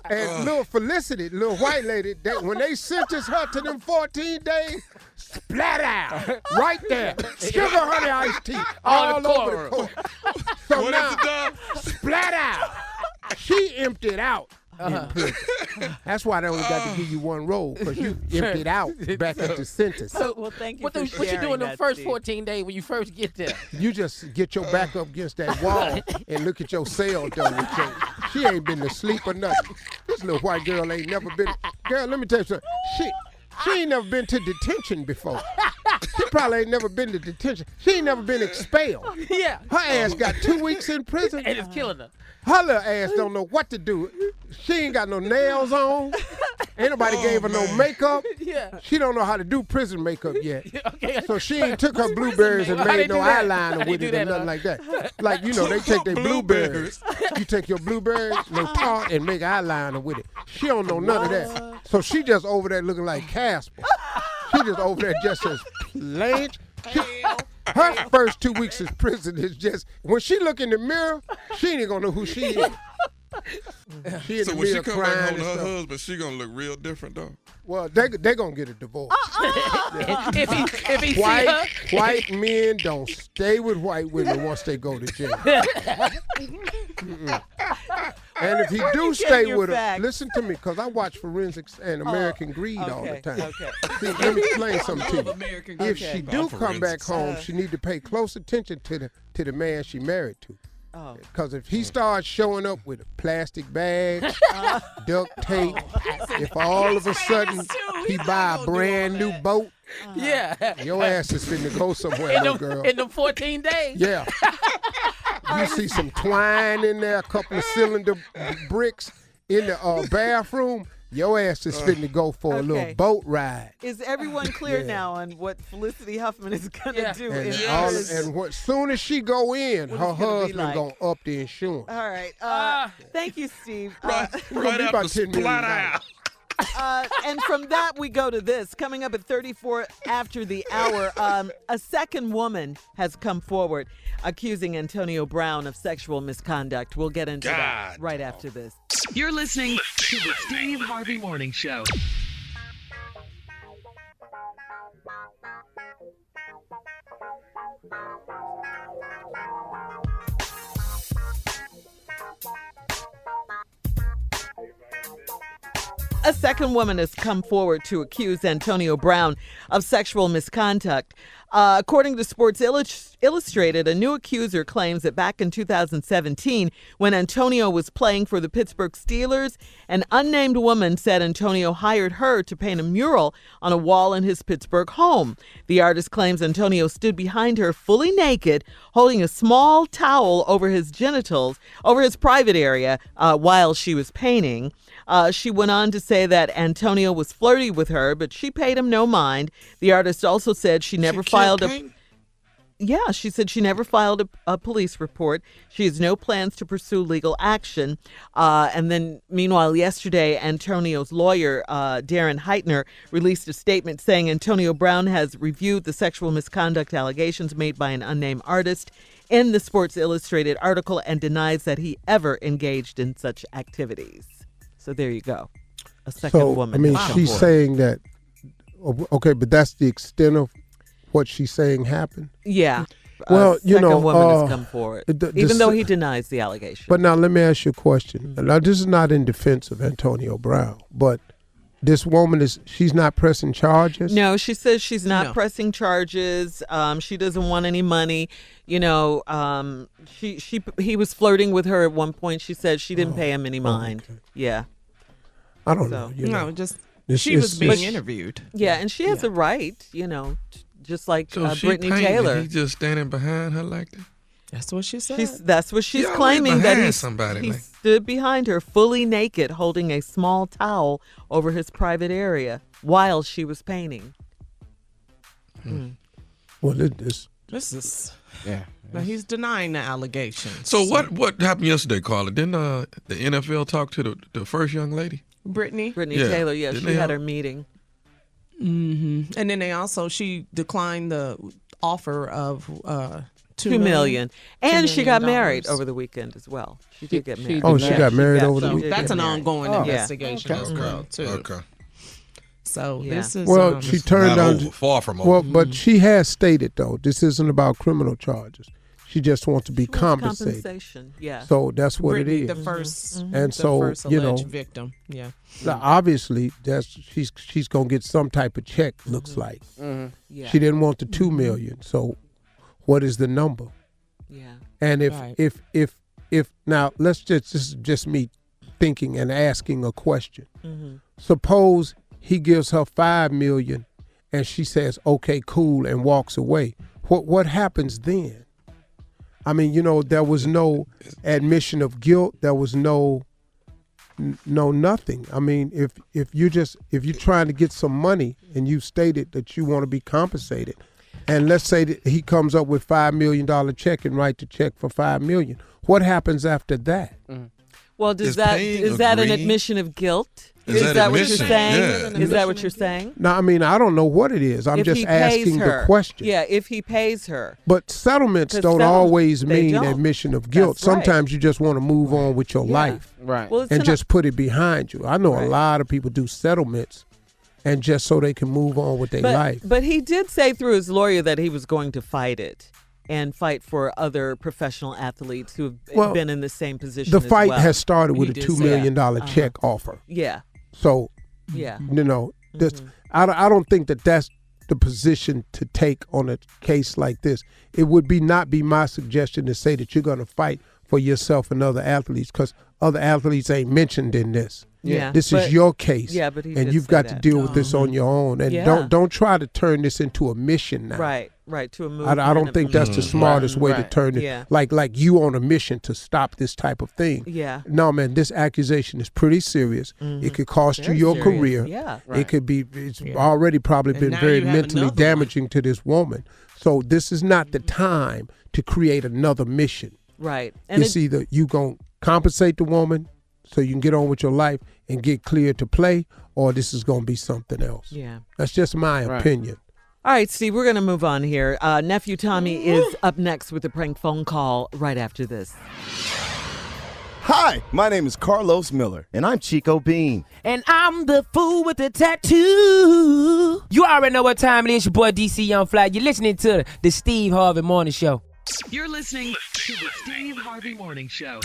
And little Felicity, little white lady, when they sentenced her to them 14 days, splat out right there. Sugar honey iced tea all over the court. So now, splat out. She emptied out. In prison. That's why they only got to give you one roll, because you emptied out back at the sentence. So, well, thank you what for you sharing doing the that, first Steve. 14 days when you first get there? You just get your back up against that wall and look at your cell done. She ain't been to sleep or nothing. This little white girl ain't never been. Girl, let me tell you something. She ain't never been to detention before. She probably ain't never been to detention. She ain't never been expelled. Yeah. Her ass got 2 weeks in prison. And it's killing her. Her little ass don't know what to do. She ain't got no nails on. Ain't nobody gave her no makeup. Yeah. She don't know how to do prison makeup yet. Okay. So she ain't took her blueberries and How they made no do that? eyeliner How they with do it that, or nothing like that. Like, you know, they take their blueberries. You take your blueberries, no tar, and make eyeliner with it. She don't know none of that. So she just over there looking like Casper. She just over there just as playing. Her first 2 weeks in prison is just, when she look in the mirror, she ain't gonna know who she is. She in So the when she mirror come back crying home to and her stuff. husband, she gonna look real different though. Well, they gonna get a divorce. If he see her, White men don't stay with white women once they go to jail. And if he do stay with her, listen to me, because I watch Forensics and American Greed all the time. Okay. See, let me explain something to you. If she Okay. do come back home, she need to pay close attention to the man she married to. Oh. Because if he starts showing up with a plastic bag, duct tape, if all of a sudden he buy a brand new boat, yeah. your ass is finna go somewhere, little girl. In the 14 days. Yeah. You see some twine in there, a couple of cylinder bricks in the bathroom. Your ass is finna go for a little boat ride. Is everyone clear now on what Felicity Huffman is going to do? And soon as she go in, her husband gonna up the insurance. All right. Thank you, Steve. Right after Splatter House. And from that, we go to this. Coming up at 34 after the hour, a second woman has come forward accusing Antonio Brown of sexual misconduct. We'll get into that right after this. You're listening to the Steve Harvey Morning Show. A second woman has come forward to accuse Antonio Brown of sexual misconduct. According to Sports Illustrated, a new accuser claims that back in 2017, when Antonio was playing for the Pittsburgh Steelers, an unnamed woman said Antonio hired her to paint a mural on a wall in his Pittsburgh home. The artist claims Antonio stood behind her fully naked, holding a small towel over his genitals, over his private area, while she was painting. She went on to say that Antonio was flirty with her, but she paid him no mind. The artist also said she never filed she said she never filed a police report. She has no plans to pursue legal action. And then, meanwhile, yesterday, Antonio's lawyer, Darren Heitner, released a statement saying Antonio Brown has reviewed the sexual misconduct allegations made by an unnamed artist in the Sports Illustrated article and denies that he ever engaged in such activities. So there you go. A second woman. I mean, she's saying that, okay, but that's the extent of what she's saying happened? Yeah. Well, second woman has come forward, even though he denies the allegation. But now let me ask you a question. Now, this is not in defense of Antonio Brown, but this woman she's not pressing charges? No, she says she's not pressing charges. She doesn't want any money. You know, he was flirting with her at one point. She said she didn't pay him any mind. Okay. Yeah. I don't know. She was being interviewed. Yeah, and she has a right, just like Brittany painting, Taylor. He just standing behind her like that? That's what she said. That's what she's claiming, that he like stood behind her fully naked, holding a small towel over his private area while she was painting. Well, this is... Yeah. Now, he's denying the allegations. So what happened yesterday, Carla? Didn't the NFL talk to the first young lady? Brittany Taylor, she had her meeting. Mm-hmm. And then she declined the offer of $2 million. And she got married over the weekend as well. She did get married. She got married over the weekend. That's an ongoing investigation as well, too. Okay. So this is... Well, she turned down... Far from over. Well, but she has stated, though, this isn't about criminal charges. She just wants to be compensated. Compensation, yeah. So that's what Brittany, it is. The first, and so first alleged victim, yeah. Obviously, she's gonna get some type of check. Looks like. Yeah. She didn't want the $2 million. So, what is the number? Yeah. And if now let's this is just me thinking and asking a question. Mm-hmm. Suppose he gives her $5 million, and she says, "Okay, cool," and walks away. What happens then? I mean, there was no admission of guilt. There was no nothing. I mean, if you're trying to get some money and you stated that you want to be compensated, and let's say that he comes up with $5 million check and write the check for $5 million, what happens after that? Mm-hmm. Well, is that an admission of guilt? Is that what you're saying? Yeah. Is that what you're saying? No, I mean, I don't know what it is. I'm just asking the question. Yeah, if he pays her. But settlements don't always mean don't. admission of guilt. That's right. Sometimes you just want to move on with your life. Right. Well, and just put it behind you. I know a lot of people do settlements and just so they can move on with their life. But he did say through his lawyer that he was going to fight it and fight for other professional athletes who have been in the same position. The fight as well. has started with a $2 million check offer. Yeah. So, yeah, I don't think that's the position to take on a case like this. It would not be my suggestion to say that you're going to fight for yourself and other athletes, because other athletes ain't mentioned in this. Yeah, this is your case. Yeah, but he and did you've say got that. to deal with this on your own. And don't try to turn this into a mission now. Right, to a movement. I don't think that's the smartest way to turn it. Yeah. Like you on a mission to stop this type of thing. Yeah. No, man, this accusation is pretty serious. It could cost you your career. Yeah. It could be. It's already probably been very mentally damaging to this woman. So this is not the time to create another mission. Right. And it's either you gonna compensate the woman so you can get on with your life and get cleared to play, or this is gonna be something else. Yeah. That's just my opinion. All right, Steve, we're going to move on here. Nephew Tommy is up next with a prank phone call right after this. Hi, my name is Carlos Miller, and I'm Chico Bean. And I'm the fool with the tattoo. You already know what time it is. Your boy DC Young Fly. You're listening to the Steve Harvey Morning Show. You're listening to the Steve Harvey Morning Show.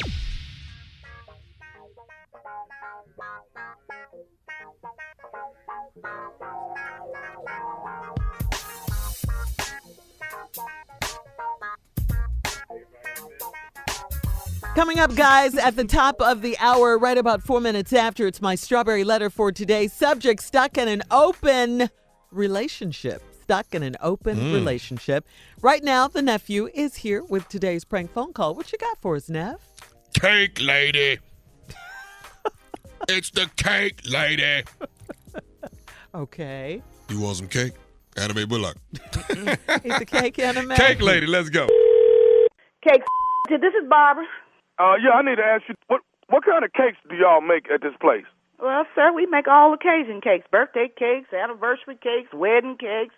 Coming up, guys, at the top of the hour, right about 4 minutes after, it's my strawberry letter for today. Subject: stuck in an open relationship. Stuck in an open relationship. Right now, the nephew is here with today's prank phone call. What you got for us, Nev? Cake lady. It's the cake lady. Okay. You want some cake? Anime Bullock. He's a cake anime. Cake lady, let's go. Cake. This is Barbara. Yeah, I need to ask you, what kind of cakes do y'all make at this place? Well, sir, we make all occasion cakes. Birthday cakes, anniversary cakes, wedding cakes.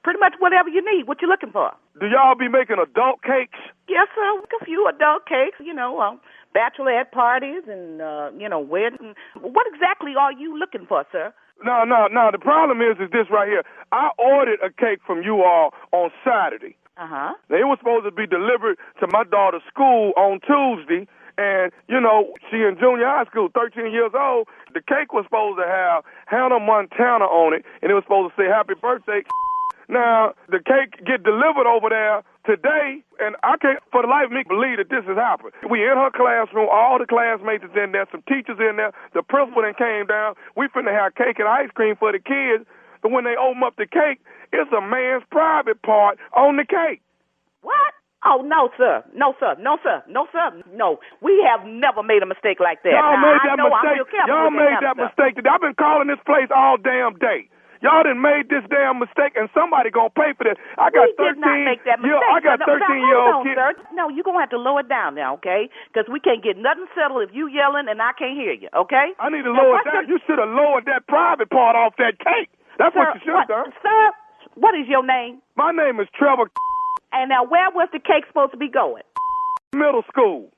Pretty much whatever you need. What you looking for? Do y'all be making adult cakes? Yes, sir. A few adult cakes, bachelorette parties and, weddings. What exactly are you looking for, sir? No. The problem is this right here. I ordered a cake from you all on Saturday. Uh-huh. Now, it was supposed to be delivered to my daughter's school on Tuesday. And, she in junior high school, 13 years old. The cake was supposed to have Hannah Montana on it, and it was supposed to say happy birthday. Now, the cake get delivered over there today, and I can't for the life of me believe that this has happened. We in her classroom, all the classmates is in there, some teachers in there, the principal then came down. We finna have cake and ice cream for the kids, but when they open up the cake, it's a man's private part on the cake. What? Oh, no, sir. No, sir. No, sir. No, sir. No. We have never made a mistake like that. Y'all made that mistake. Y'all made that mistake. I've been calling this place all damn day. Y'all done made this damn mistake, and somebody gonna pay for this. I got 13. We did not make that mistake. I got 13-year-old kids. Sir. No, you're gonna have to lower it down now, okay? Because we can't get nothing settled if you yelling and I can't hear you, okay? I need to lower it down. You should have lowered that private part off that cake. That's what you should have done. Sir, what is your name? My name is Trevor. And now, where was the cake supposed to be going? Middle school.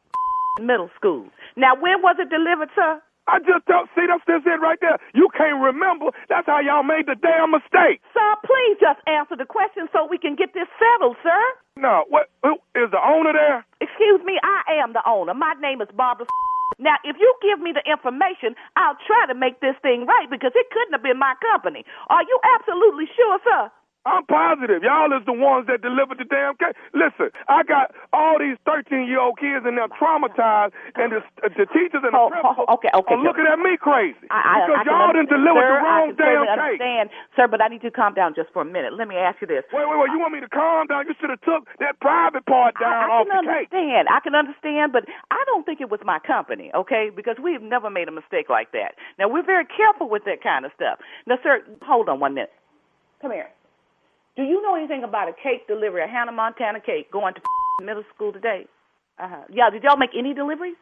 Middle school. Now, when was it delivered, sir? I just don't see that's it right there. You can't remember. That's how y'all made the damn mistake. Sir, please just answer the question so we can get this settled, sir. No, who is the owner there? Excuse me, I am the owner. My name is Barbara. Now, if you give me the information, I'll try to make this thing right because it couldn't have been my company. Are you absolutely sure, sir? I'm positive. Y'all is the ones that delivered the damn cake. Listen, I got all these 13-year-old kids and they're traumatized, and the teachers and the principal are looking at me crazy. Because y'all didn't deliver the wrong damn cake. Understand, sir, but I need you to calm down just for a minute. Let me ask you this. Wait. You want me to calm down? You should have took that private part down off the cake. I can understand, but I don't think it was my company, okay? Because we've never made a mistake like that. Now, we're very careful with that kind of stuff. Now, sir, hold on 1 minute. Come here. Do you know anything about a cake delivery, a Hannah Montana cake going to middle school today? Yeah, did y'all make any deliveries?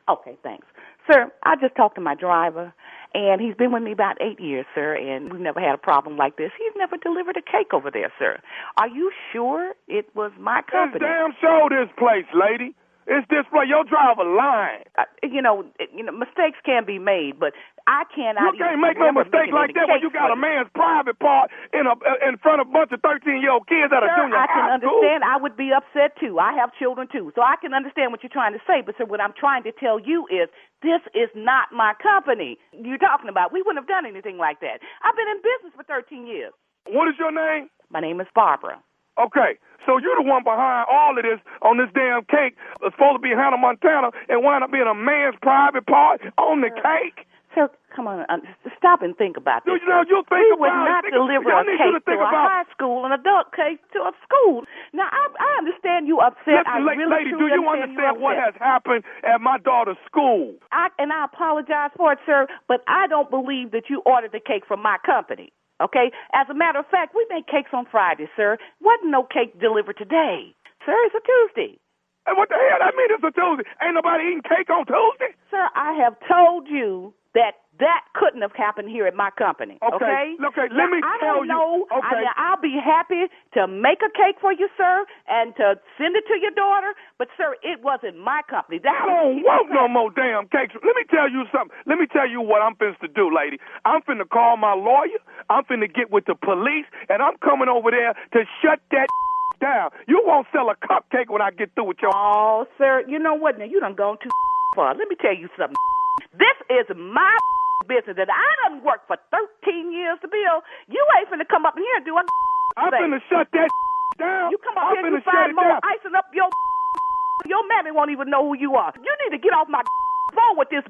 Okay, thanks. Sir, I just talked to my driver, and he's been with me about 8 years, sir, and we've never had a problem like this. He's never delivered a cake over there, sir. Are you sure it was my company? It's damn sure this place, lady. It's this place. Your driver lying. Mistakes can be made, but I cannot. You can't make no mistake like that when you got a man's private part in front of a bunch of 13-year-old kids at a junior high school. I can understand. I would be upset, too. I have children, too. So I can understand what you're trying to say. But, sir, what I'm trying to tell you is this is not my company you're talking about. We wouldn't have done anything like that. I've been in business for 13 years. What is your name? My name is Barbara. Okay, so you're the one behind all of this on this damn cake. It's supposed to be Hannah Montana and wind up being a man's private part on the cake. Sir, come on, stop and think about this. You think we would not deliver a cake to a high school, an adult cake to a school. Now, I understand you upset. Listen, lady, do you understand what has happened at my daughter's school? I apologize for it, sir, but I don't believe that you ordered the cake from my company. Okay? As a matter of fact, we make cakes on Friday, sir. Wasn't no cake delivered today. Sir, it's a Tuesday. And what the hell? That mean it's a Tuesday. Ain't nobody eating cake on Tuesday? Sir, I have told you that couldn't have happened here at my company. Okay? Okay, let me tell you. Okay. I'll be happy to make a cake for you, sir, and to send it to your daughter. But, sir, it wasn't my company. I don't want no more damn cakes. Let me tell you something. Let me tell you what I'm finna to do, lady. I'm finna call my lawyer. I'm finna get with the police, and I'm coming over there to shut that down. You won't sell a cupcake when I get through with your... Oh, sir, you know what? Now, you done gone too far. Let me tell you something. This is my business that I done worked for 13 years to build. You ain't finna come up in here and do a I'm finna shut that down. You come up here and you find more icing up your mammy won't even know who you are. You need to get off my phone with this.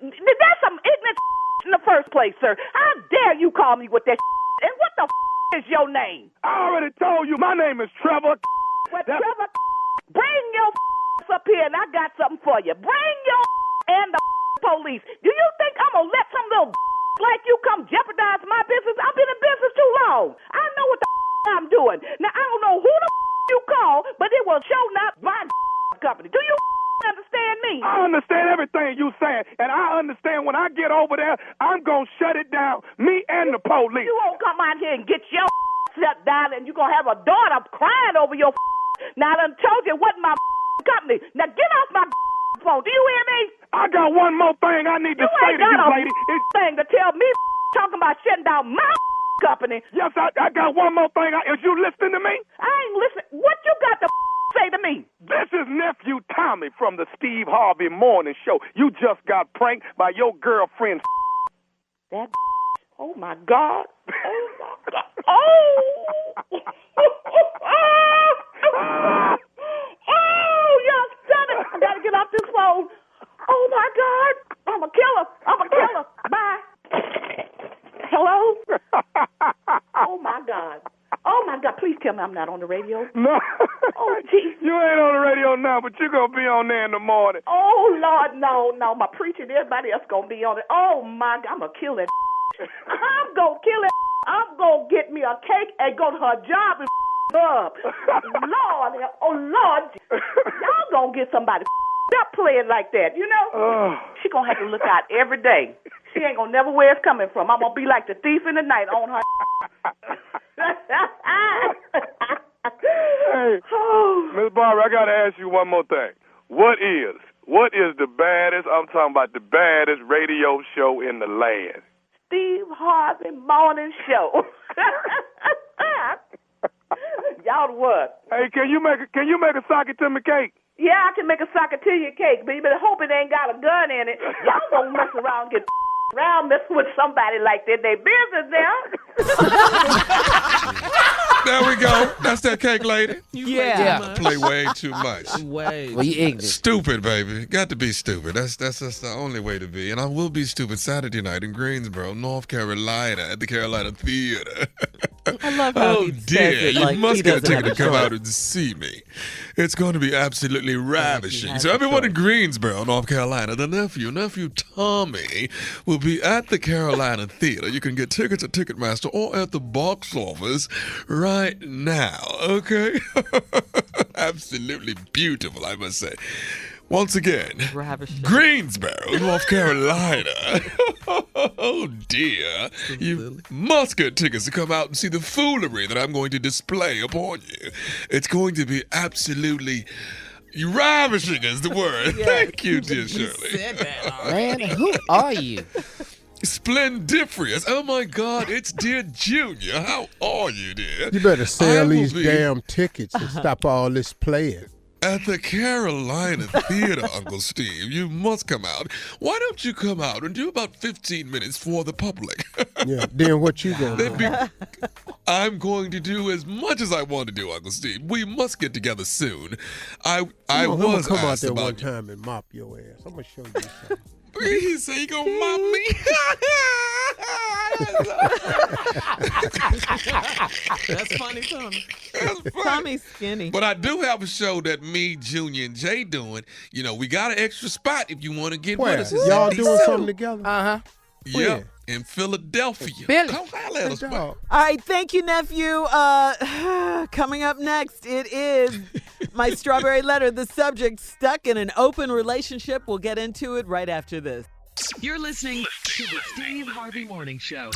That's some ignorant in the first place, sir. How dare you call me with that and what the is your name? I already told you my name is Trevor. Trevor, bring your up here and I got something for you. Bring your and the police. Do you think I'm going to let some little like you come jeopardize my business? I've been in business too long. I know what the I'm doing. Now, I don't know who the you call, but it will show not my company. Do you understand me? I understand everything you saying, and I understand when I get over there, I'm going to shut it down, me and the police. You won't come out here and get your shut down, and you're going to have a daughter crying over your Now, I done told you it wasn't my company. Now, get off my phone. Do you hear me? I got one more thing I need to say to you, lady. It's thing to tell me talking about shutting down my company. Yes, I got one more thing. Is you listening to me? I ain't listening. What you got to say to me? This is nephew Tommy from the Steve Harvey Morning Show. You just got pranked by your girlfriend. That oh my God. Oh my God. Oh. Oh, y'all done it. I gotta get off this phone. Oh my God. I'm a killer. Bye. Hello? Oh my God. Oh my God. Please tell me I'm not on the radio. No. Oh, geez. You ain't on the radio now, but you're going to be on there in the morning. Oh, Lord, no. My preacher and everybody else going to be on it. Oh my God. I'm going to kill that. I'm going to kill it. I'm going to get me a cake and go to her job and up. Lord. Oh, Lord. Y'all going to get somebody. Stop playing like that, you know? She going to have to look out every day. She ain't going to never where it's coming from. I'm going to be like the thief in the night on her. Hey, Miss Barbara, I got to ask you one more thing. What is the baddest, I'm talking about the baddest radio show in the land? Steve Harvey Morning Show. Y'all the what? Hey, can you make a socket to my cake? Yeah, I can make a socket to your cake, but you better hope it ain't got a gun in it. Y'all gonna mess around and get around messing with somebody like that. They business now. There we go. That's that cake lady. Yeah. Play way too much. Way. Well, you ignorant. Stupid, baby. Got to be stupid. That's just the only way to be. And I will be stupid Saturday night in Greensboro, North Carolina, at the Carolina Theater. I love how he says it like you must he get a doesn't ticket have to a come choice. out and see me. It's going to be absolutely ravishing. has So a everyone in choice. Greensboro, North Carolina, the nephew Tommy, will be at the Carolina Theater. You can get tickets at Ticketmaster or at the box office right now, okay? Absolutely beautiful, I must say. Once again, Greensboro, North Carolina. Oh, dear. You must get tickets to come out and see the foolery that I'm going to display upon you. It's going to be absolutely ravishing is the word. Thank you, dear Shirley. Said that, man, who are you? Splendiferous. Oh, my God. It's dear Junior. How are you, dear? You better sell these damn tickets and stop all this playing. At the Carolina Theater, Uncle Steve. You must come out. Why don't you come out and do about 15 minutes for the public? Yeah, then what you gonna do? I'm going to do as much as I want to do, Uncle Steve. We must get together soon. I was come out asked there about one time and mop your ass. I'm gonna show you something. He said he gonna mop me. That's funny, Tommy. Tommy's skinny. But I do have a show that me, Junior, and Jay doing. You know, we got an extra spot if you want to get Where? with us. It's Y'all in doing December. something together? Uh-huh. Yeah, in Philadelphia. Come holler at us, man. All right, thank you, nephew. Coming up next, it is my strawberry letter. The subject, stuck in an open relationship. We'll get into it right after this. You're listening to the Steve Harvey Morning Show.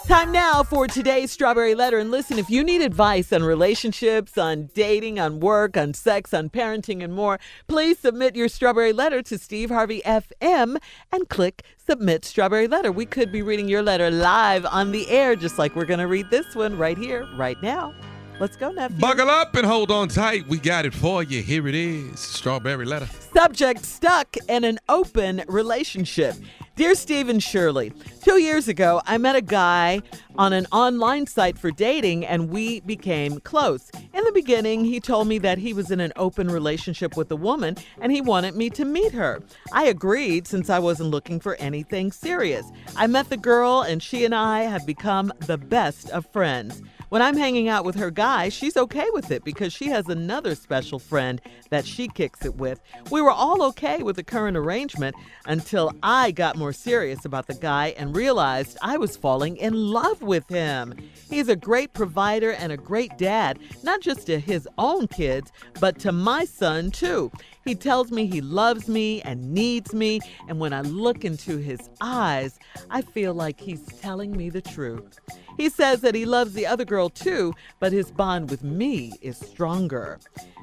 Time now for today's Strawberry Letter. And listen, if you need advice on relationships, on dating, on work, on sex, on parenting, and more, please submit your Strawberry Letter to Steve Harvey FM and click Submit Strawberry Letter. We could be reading your letter live on the air, just like we're going to read this one right here, right now. Let's go, nephew. Buckle up and hold on tight. We got it for you. Here it is. Strawberry Letter. Subject, stuck in an open relationship. Dear Steve and Shirley, 2 years ago, I met a guy on an online site for dating and we became close. In the beginning, he told me that he was in an open relationship with a woman and he wanted me to meet her. I agreed since I wasn't looking for anything serious. I met the girl and she and I have become the best of friends. When I'm hanging out with her guy, she's okay with it because she has another special friend that she kicks it with. We were all okay with the current arrangement until I got more serious about the guy and realized I was falling in love with him. He's a great provider and a great dad, not just to his own kids, but to my son too. He tells me he loves me and needs me, and when I look into his eyes, I feel like he's telling me the truth. He says that he loves the other girl too, but his bond with me is stronger.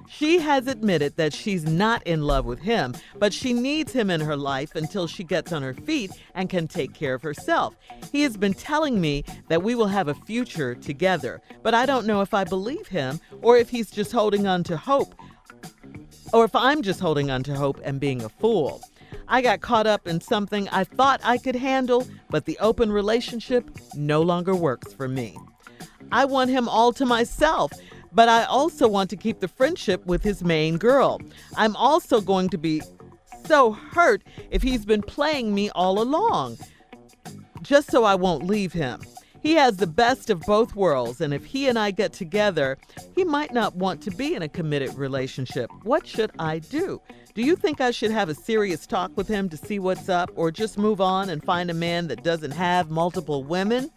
She has admitted that she's not in love with him, but she needs him in her life until she gets on her feet and can take care of herself. He has been telling me that we will have a future together, but I don't know if I believe him or if he's just holding on to hope, or if I'm just holding on to hope and being a fool. I got caught up in something I thought I could handle, but the open relationship no longer works for me. I want him all to myself, but I also want to keep the friendship with his main girl. I'm also going to be so hurt if he's been playing me all along, just so I won't leave him. He has the best of both worlds, and if he and I get together, he might not want to be in a committed relationship. What should I do? Do you think I should have a serious talk with him to see what's up, or just move on and find a man that doesn't have multiple women?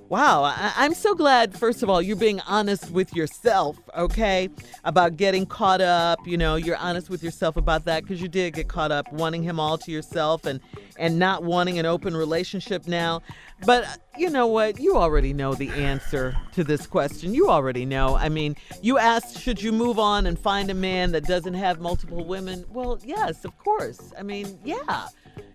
Wow, I'm so glad, first of all, you're being honest with yourself, okay, about getting caught up. You know, you're honest with yourself about that because you did get caught up wanting him all to yourself and not wanting an open relationship now. But you know what? You already know the answer to this question. You already know. I mean, you asked, should you move on and find a man that doesn't have multiple women? Well, yes, of course. I mean, yeah.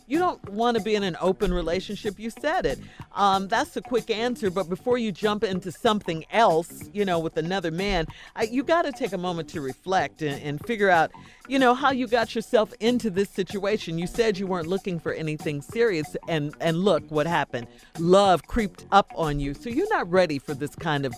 You don't want to be in an open relationship. You said it. That's a quick answer. But before you jump into something else, you know, with another man, you got to take a moment to reflect and figure out, you know, how you got yourself into this situation. You said you weren't looking for anything serious. And look what happened. Love creeped up on you. So you're not ready for this kind of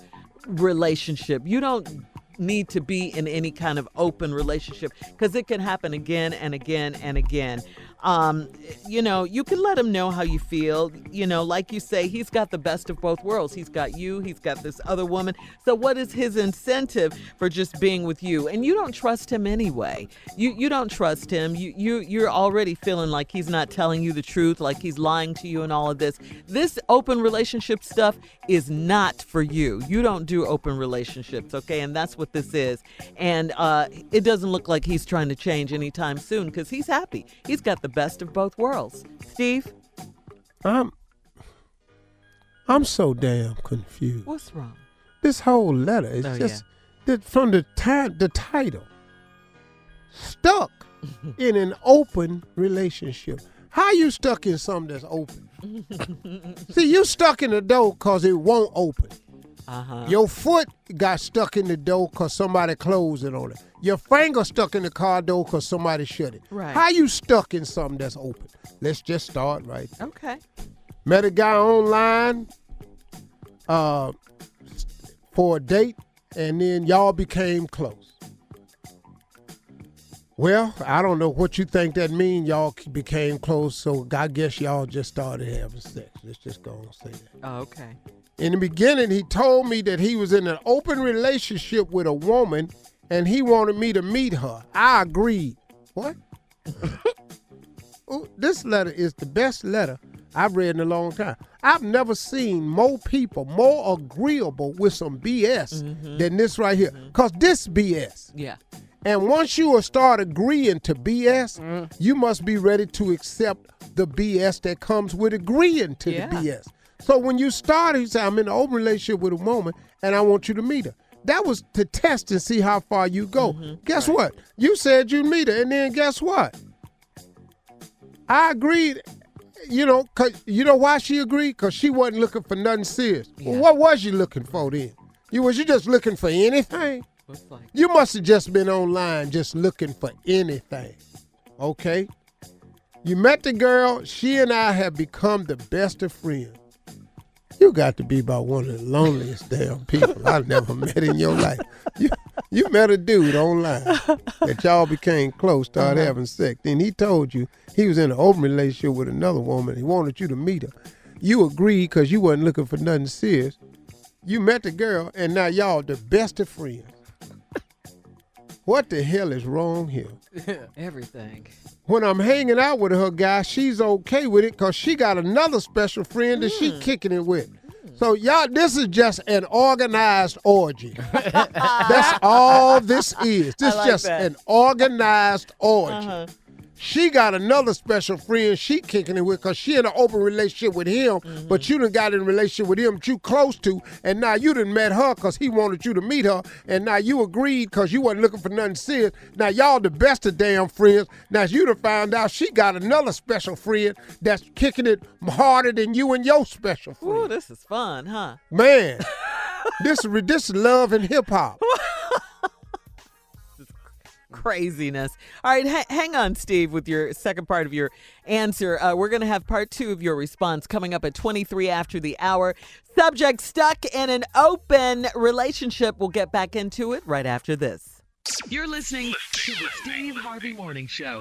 relationship. You don't need to be in any kind of open relationship because it can happen again and again and again. You can let him know how you feel. Like you say, he's got the best of both worlds. He's got you, he's got this other woman. So what is his incentive for just being with you? And you don't trust him anyway. You don't trust him. You're already feeling like he's not telling you the truth, like he's lying to you and all of this. This open relationship stuff is not for you. You don't do open relationships, okay? And that's what this is. And it doesn't look like he's trying to change anytime soon because he's happy. He's got the best of both worlds. Steve? I'm so damn confused. What's wrong? This whole letter is from the title. Stuck in an open relationship. How you stuck in something that's open? See, you stuck in the door because it won't open. Your foot got stuck in the door because somebody closed it on it. Your finger stuck in the car door because somebody shut it. Right. How you stuck in something that's open? Let's just start right there. Okay. Met a guy online for a date, and then y'all became close. Well, I don't know what you think that means. Y'all became close, so I guess y'all just started having sex. Let's just go and say that. Oh, okay. In the beginning, he told me that he was in an open relationship with a woman, and he wanted me to meet her. I agreed. What? Ooh, this letter is the best letter I've read in a long time. I've never seen more people more agreeable with some BS than this right here. Because this BS. Yeah. And once you start agreeing to BS, you must be ready to accept the BS that comes with agreeing to the BS. So when you started, you say, I'm in an open relationship with a woman, and I want you to meet her. That was to test and see how far you go. Guess what? You said you'd meet her, and then guess what? I agreed, cause you know why she agreed? Because she wasn't looking for nothing serious. Yeah. Well, what was you looking for then? Was you just looking for anything? You must have just been online just looking for anything, okay? You met the girl. She and I have become the best of friends. You got to be about one of the loneliest damn people I've never met in your life. You met a dude online that y'all became close, started having sex. Then he told you he was in an open relationship with another woman. He wanted you to meet her. You agreed because you wasn't looking for nothing serious. You met the girl, and now y'all the best of friends. What the hell is wrong here? Everything. When I'm hanging out with her guy, she's okay with it because she got another special friend that she kicking it with. So y'all, this is just an organized orgy. That's all this is. This is just an organized orgy. She got another special friend she kicking it with because she in an open relationship with him, but you done got in a relationship with him too close to, and now you done met her because he wanted you to meet her, and now you agreed because you wasn't looking for nothing serious. Now y'all the best of damn friends. Now you done found out she got another special friend that's kicking it harder than you and your special friend. Ooh, this is fun, huh? Man, this is love and hip-hop. Craziness. All right, hang on, Steve, with your second part of your answer. We're going to have part 2 of your response coming up at 23 after the hour. Subject stuck in an open relationship. We'll get back into it right after this. You're listening to the Steve Harvey Morning Show.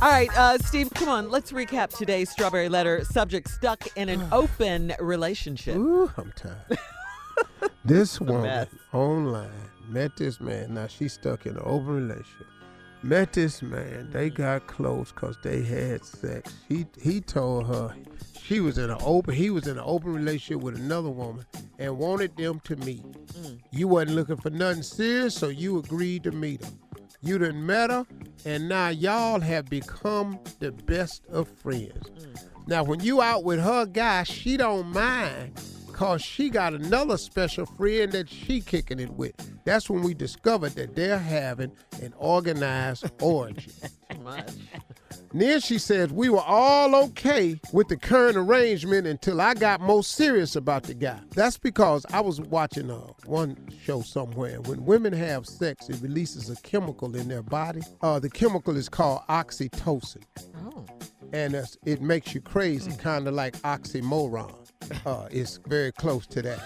All right, Steve, come on. Let's recap today's Strawberry Letter. Subject stuck in an open relationship. Ooh, I'm tired. This woman online met this man. Now she's stuck in an open relationship. Met this man. They got close because they had sex. He told her he was in an open relationship with another woman and wanted them to meet. You wasn't looking for nothing serious, so you agreed to meet her. You done met her, and now y'all have become the best of friends. Now, when you out with her guy, she don't mind because she got another special friend that she kicking it with. That's when we discovered that they're having an organized orgy. Too much. Then she says, we were all okay with the current arrangement until I got more serious about the guy. That's because I was watching one show somewhere. When women have sex, it releases a chemical in their body. The chemical is called oxytocin. Oh. and it makes you crazy, kind of like oxymoron. It's very close to that.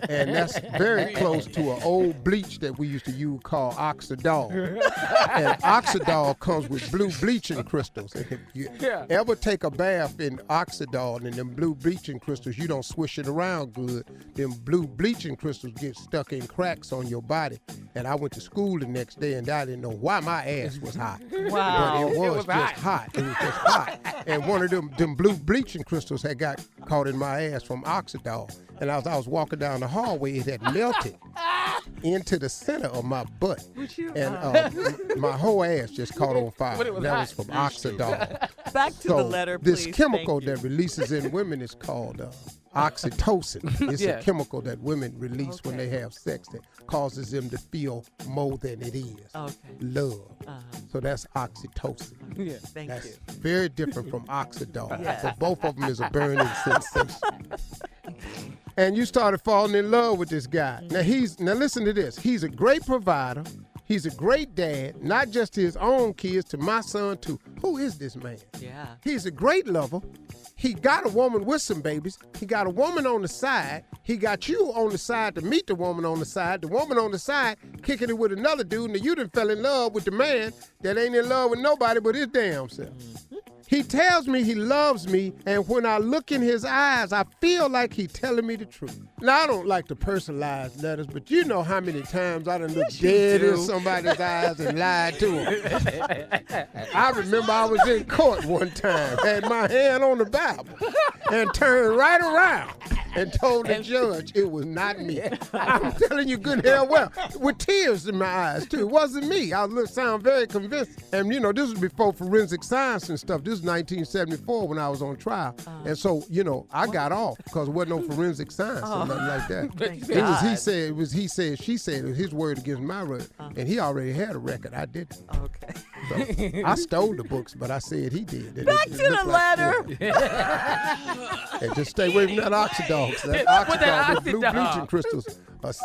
And that's very close to an old bleach that we used to use called Oxidol. And Oxidol comes with blue bleaching crystals. And if you ever take a bath in Oxidol and them blue bleaching crystals, you don't swish it around good. Them blue bleaching crystals get stuck in cracks on your body. And I went to school the next day and I didn't know why my ass was hot. Wow. But it was just hot. It was just hot. And one of them blue bleaching crystals had got caught in my ass from Oxidol. And as I was walking down the hallway, it had melted into the center of my butt. And my whole ass just caught on fire. That was from Oxidol. Back to the letter, please. This chemical that releases in women is called oxytocin. It's a chemical that women release when they have sex that causes them to feel more than it is. Love. So that's oxytocin. That's very different from Oxidol. But both of them is a burning sensation. And you started falling in love with this guy. Now listen to this. He's a great provider. He's a great dad, not just to his own kids, to my son too. Who is this man? Yeah. He's a great lover. He got a woman with some babies. He got a woman on the side. He got you on the side to meet the woman on the side. The woman on the side kicking it with another dude, and you done fell in love with the man that ain't in love with nobody but his damn self. He tells me he loves me, and when I look in his eyes, I feel like he's telling me the truth. Now, I don't like to personalize letters, but you know how many times I done looked dead in somebody's eyes and lied to him. I remember I was in court one time, had my hand on the Bible, and turned right around and told the judge it was not me. I'm telling you good hell well, with tears in my eyes, too. It wasn't me. I sound very convincing. And, you know, this was before forensic science and stuff. This was 1974 when I was on trial. And so, you know, I got off because there wasn't no forensic science or nothing like that. It was he said, she said. It was his word against my word. And he already had a record. I didn't. Okay. So I stole the books, but I said he did. And Back to the letter. And just stay away from that Oxidol. That Oxidol, the blue bleaching crystals,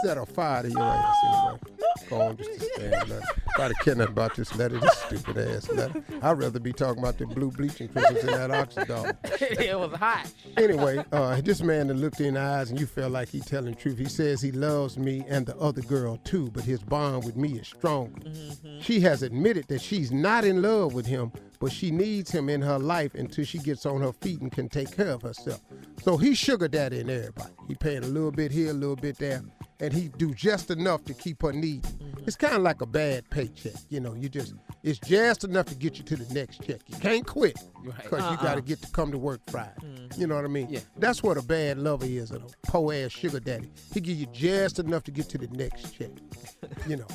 set a fire to your ass anyway. Go on, just to stand there. Nobody care nothing about this letter, this stupid ass letter. I'd rather be talking about the blue bleaching crystals than that Oxidol. It was hot. Anyway, this man that looked in the eyes and you felt like he telling the truth. He says he loves me and the other girl too, but his bond with me is stronger. She has admitted that she's not in love with him, but she needs him in her life until she gets on her feet and can take care of herself. So he sugar daddy in everybody. He paying a little bit here, a little bit there, and he do just enough to keep her needy. It's kind of like a bad paycheck. You know, it's just enough to get you to the next check. You can't quit because you got to get to come to work Friday. You know what I mean? Yeah. That's what a bad lover is, a po-ass sugar daddy. He give you just enough to get to the next check. You know.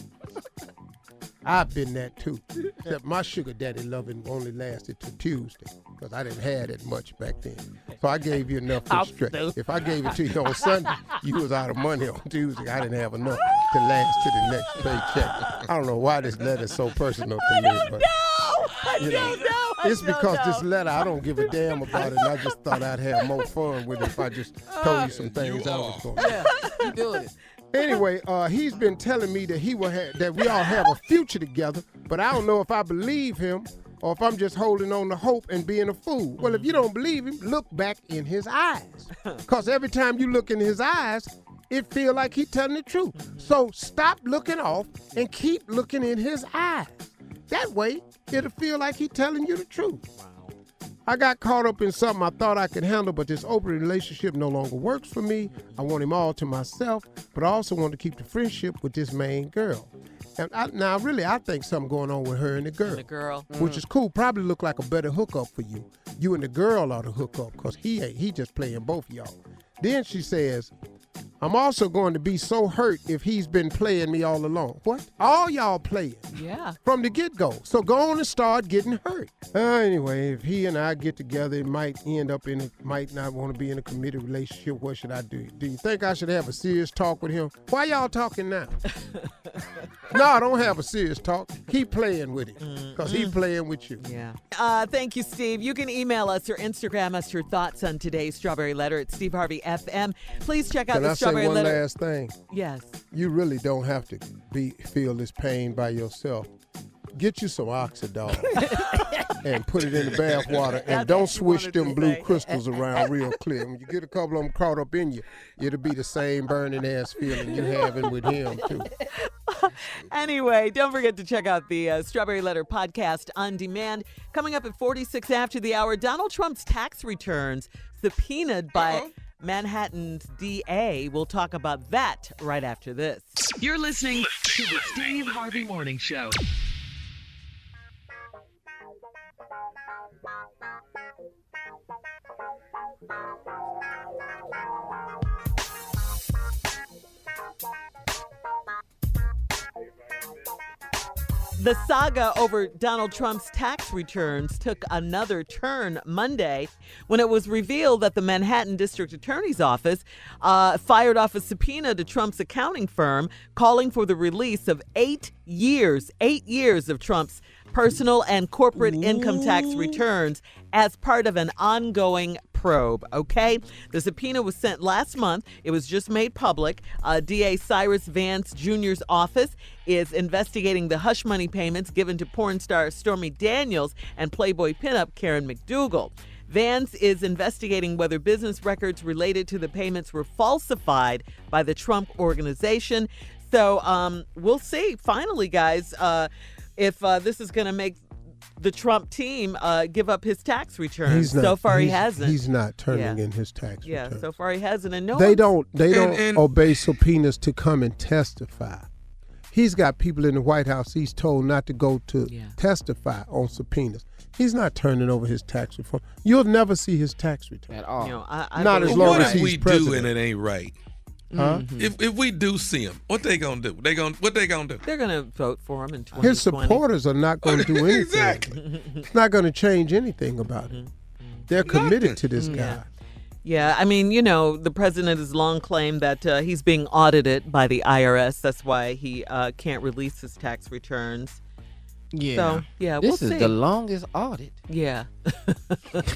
I've been that too, except my sugar daddy loving only lasted till Tuesday because I didn't have that much back then. So I gave you enough to stretch. If I gave it to you on Sunday, you was out of money on Tuesday. I didn't have enough to last to the next paycheck. I don't know why this letter is so personal to me, but it's because this letter, I don't give a damn about it, and I just thought I'd have more fun with it if I just told you some things I was going to do. Yeah, you doing it. Anyway, he's been telling me that that we all have a future together, but I don't know if I believe him or if I'm just holding on to hope and being a fool. Well, if you don't believe him, look back in his eyes. Because every time you look in his eyes, it feel like he's telling the truth. So stop looking off and keep looking in his eyes. That way, it'll feel like he's telling you the truth. I got caught up in something I thought I could handle, but this open relationship no longer works for me. I want him all to myself, but I also want to keep the friendship with this main girl. And I think something going on with her and the girl. Which is cool. Probably look like a better hookup for you. You and the girl ought to hook up because he ain't. He just playing both of y'all. Then she says, I'm also going to be so hurt if he's been playing me all along. What? All y'all playing. Yeah. From the get-go. So go on and start getting hurt. Anyway, if he and I get together, it might might not want to be in a committed relationship. What should I do? Do you think I should have a serious talk with him? Why y'all talking now? No, don't have a serious talk. Keep playing with him because he's playing with you. Yeah. Thank you, Steve. You can email us or Instagram us your thoughts on today's Strawberry Letter at Steve Harvey FM. Please check out the Strawberry Letter. Can I say one last thing? Yes. You really don't have to feel this pain by yourself. get you some Oxidol and put it in the bath water, and don't swish them blue crystals around real clear. When you get a couple of them caught up in you, it'll be the same burning ass feeling you having with him too. Anyway, don't forget to check out the Strawberry Letter podcast on demand. Coming up at 46 after the hour, Donald Trump's tax returns subpoenaed by Manhattan's DA. We'll talk about that right after this. You're listening to the Steve Harvey Morning Show. The saga over Donald Trump's tax returns took another turn Monday when it was revealed that the Manhattan District Attorney's Office fired off a subpoena to Trump's accounting firm calling for the release of 8 years of Trump's personal and corporate income tax returns as part of an ongoing probe, okay? The subpoena was sent last month. It was just made public. DA Cyrus Vance Jr.'s office is investigating the hush money payments given to porn star Stormy Daniels and Playboy pinup Karen McDougal. Vance is investigating whether business records related to the payments were falsified by the Trump organization. So we'll see, finally, guys, if this is going to make the Trump team give up his tax returns. So far he hasn't. He's not turning in his tax returns. Yeah, so far he hasn't. And they don't obey subpoenas to come and testify. He's got people in the White House he's told not to go to testify on subpoenas. He's not turning over his tax reform. You'll never see his tax return. At all. You know, not as long as he's president. What if we do and it ain't right? Huh? If we do see him, what they gonna do? What they gonna do? They're gonna vote for him in 2020. His supporters are not going to do anything. Exactly. It's not going to change anything about it. They're committed to this guy. Yeah, I mean, you know, the president has long claimed that he's being audited by the IRS. That's why he can't release his tax returns. Yeah. So, yeah, we'll see. This is the longest audit. Yeah.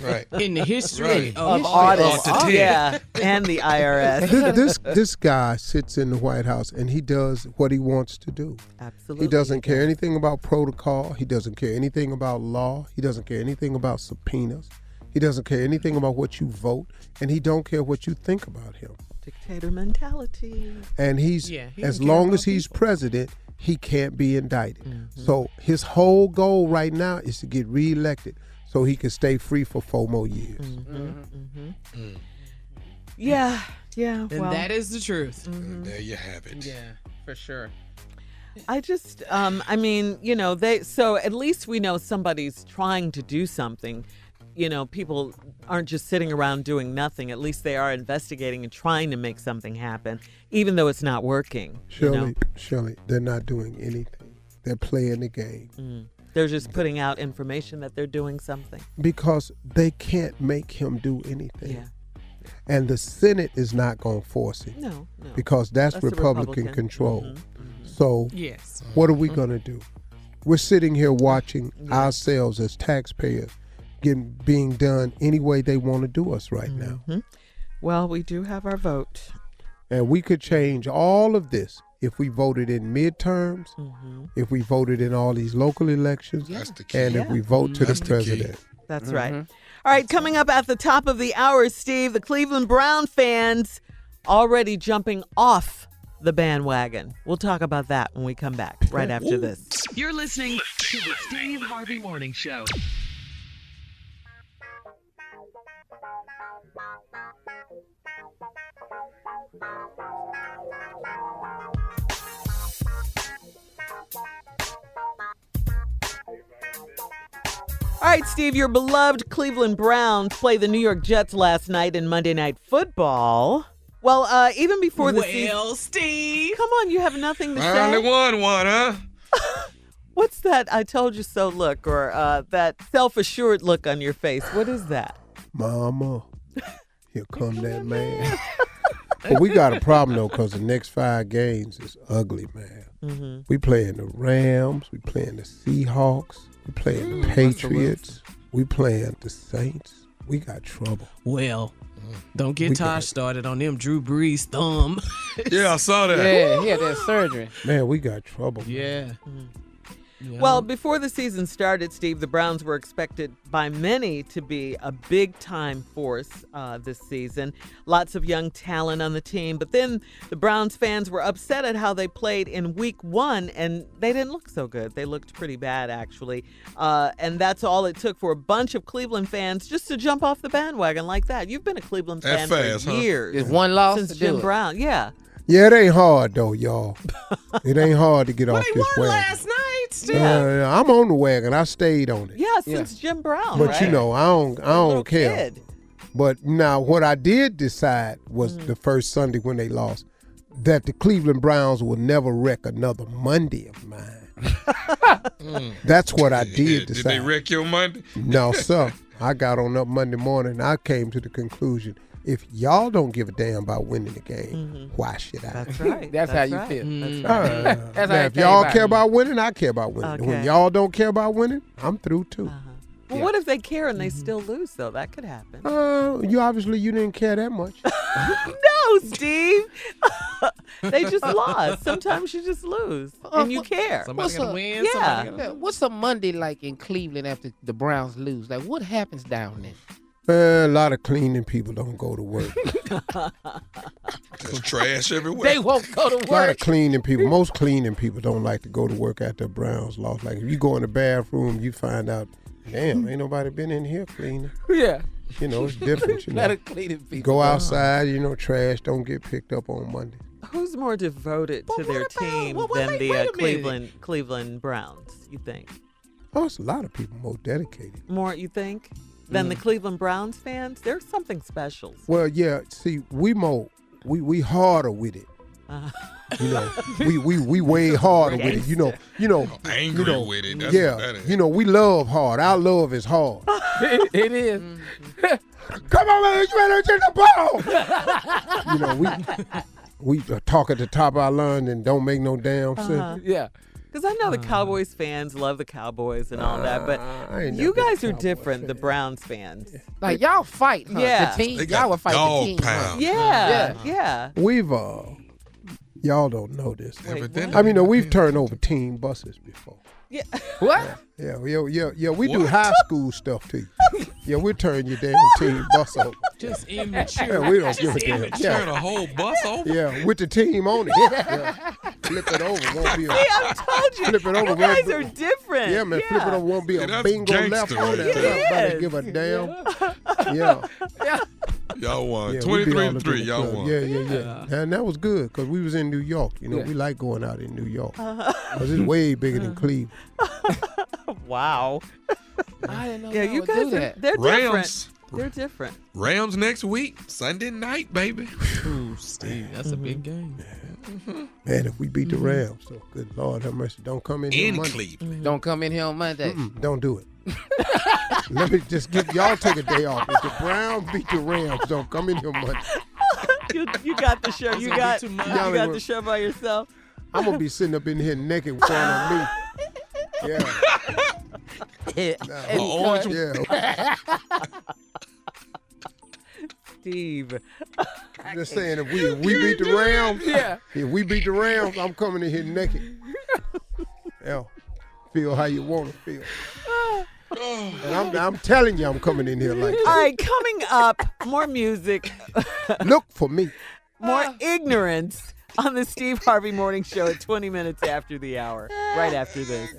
Right. In the history of audits. Yeah, and the IRS. This guy sits in the White House and he does what he wants to do. Absolutely. He doesn't care anything about protocol. He doesn't care anything about law. He doesn't care anything about subpoenas. He doesn't care anything about what you vote, and he don't care what you think about him. Dictator mentality. And he's as long as he's president, he can't be indicted. Mm-hmm. So his whole goal right now is to get reelected so he can stay free for 4 more years. Yeah, yeah. And well, that is the truth. And there you have it. Yeah, for sure. I just, I mean, you know, so at least we know somebody's trying to do something. You know, people aren't just sitting around doing nothing. At least they are investigating and trying to make something happen, even though it's not working. Shirley, they're not doing anything. They're playing the game. They're just putting out information that they're doing something. Because they can't make him do anything. Yeah. And the Senate is not going to force him. No. Because that's Republican control. So what are we going to do? We're sitting here watching ourselves as taxpayers being done any way they want to do us right now. Well, we do have our vote. And we could change all of this if we voted in midterms, if we voted in all these local elections, and if we vote to the president. That's right. All right, coming up at the top of the hour, Steve, the Cleveland Brown fans already jumping off the bandwagon. We'll talk about that when we come back right after this. You're listening to the Steve Harvey Morning Show. All right, Steve, your beloved Cleveland Browns play the New York Jets last night in Monday Night Football. Well, even before the season... Well, Steve. Come on, you have nothing to say? I only won one, huh? What's that I told you so look, or that self-assured look on your face? What is that? Mama, here come that man. But we got a problem, though, because the next 5 games is ugly, man. We playing the Rams. We playing the Seahawks. We playing the Patriots. We playing the Saints. We got trouble. Well, don't get Tosh started on them Drew Brees thumb. Yeah, I saw that. Yeah, he had that surgery. Man, we got trouble. Yeah. Well, before the season started, Steve, the Browns were expected by many to be a big-time force this season. Lots of young talent on the team. But then the Browns fans were upset at how they played in Week 1, and they didn't look so good. They looked pretty bad, actually. And that's all it took for a bunch of Cleveland fans just to jump off the bandwagon like that. You've been a Cleveland fan for years. It's one loss since Jim Brown. Yeah. Yeah, it ain't hard, though, y'all. It ain't hard to get off this wagon. Last night. I'm on the wagon. I stayed on it. Yeah, since Jim Brown. But right? you know, I don't care. Kid. But now, what I did decide was the first Sunday when they lost, that the Cleveland Browns will never wreck another Monday of mine. That's what I did decide. Did they wreck your Monday? No, sir. I got on up Monday morning and I came to the conclusion, if y'all don't give a damn about winning the game, why should I? That's right. That's how you feel. That's how if y'all care about winning, I care about winning. Okay. When y'all don't care about winning, I'm through too. Well, what if they care and they still lose, though? That could happen. You didn't care that much. No, Steve. They just lost. Sometimes you just lose, and you care. Somebody got to win. Yeah. Somebody gotta... What's a Monday like in Cleveland after the Browns lose? Like, what happens down there? A lot of cleaning people don't go to work. There's trash everywhere. They won't go to A lot of work. cleaning people. Most cleaning people don't like to go to work after the Browns lost. Like if you go in the bathroom, you find out, damn, ain't nobody been in here cleaning. Yeah. You know, it's different. You A lot know, of cleaning people. go outside. You know, trash don't get picked up on Monday. Who's more devoted to their team than the Cleveland Browns, you think? Oh, it's a lot of people more dedicated. More, you think, than the Cleveland Browns fans? There's something special. Well, yeah. See, we harder with it. You know, we way harder with it. You know, angry with it. That's yeah. what that is. You know, we love hard. Our love is hard. It is. Come on, man, you better get the ball. You know, we talk at the top of our lungs and don't make no damn sense. Yeah. Because I know the Cowboys fans love the Cowboys and all that, but you guys are different, the Browns fans. Like, y'all fight, huh? Yeah. The team, They got y'all will fight dog the team. pound. Yeah. We've y'all don't know this. Evidently. I mean, we've turned over team buses before. Yeah. What? Yeah. We do high school stuff to you. Yeah, we turn your damn team bus over. Just immature. Yeah, we don't give a damn. Turn a whole bus over? Yeah, with the team on it. Yeah. Flip it over. Won't be a, See, I told you. Flip it over. You guys are different. Yeah, man. Flip it over. Won't be a that's bingo left gangster on right it. there. Nobody give a damn. Yeah. Y'all won. Yeah, we beat all the 23-3. big Y'all clubs. won. Yeah. And that was good because we was in New York. You know, we like going out in New York because it's way bigger than Cleveland. Wow. I didn't know Yeah, y'all you would guys do are, that. they're different. Rams. They're different. Rams next week, Sunday night, baby. Ooh, Steve, that's a big game. Man, if we beat the Rams, so good Lord have mercy, don't come in here In Monday. Cleveland. Don't come in here on Monday. Don't do it. Let me just y'all take a day off. If the Browns beat the Rams, don't come in here Monday. You got the show. You got the show by yourself. I'm gonna be sitting up in here naked in front of me. Yeah. Orange. Yeah. Steve. I'm just saying, if we beat the Rams, if we beat the Rams, I'm coming in here naked. Yeah. Feel how you want to feel. And I'm telling you, I'm coming in here like that. All right, coming up, more music. Look for me. More ignorance on the Steve Harvey Morning Show at 20 minutes after the hour. Right after this.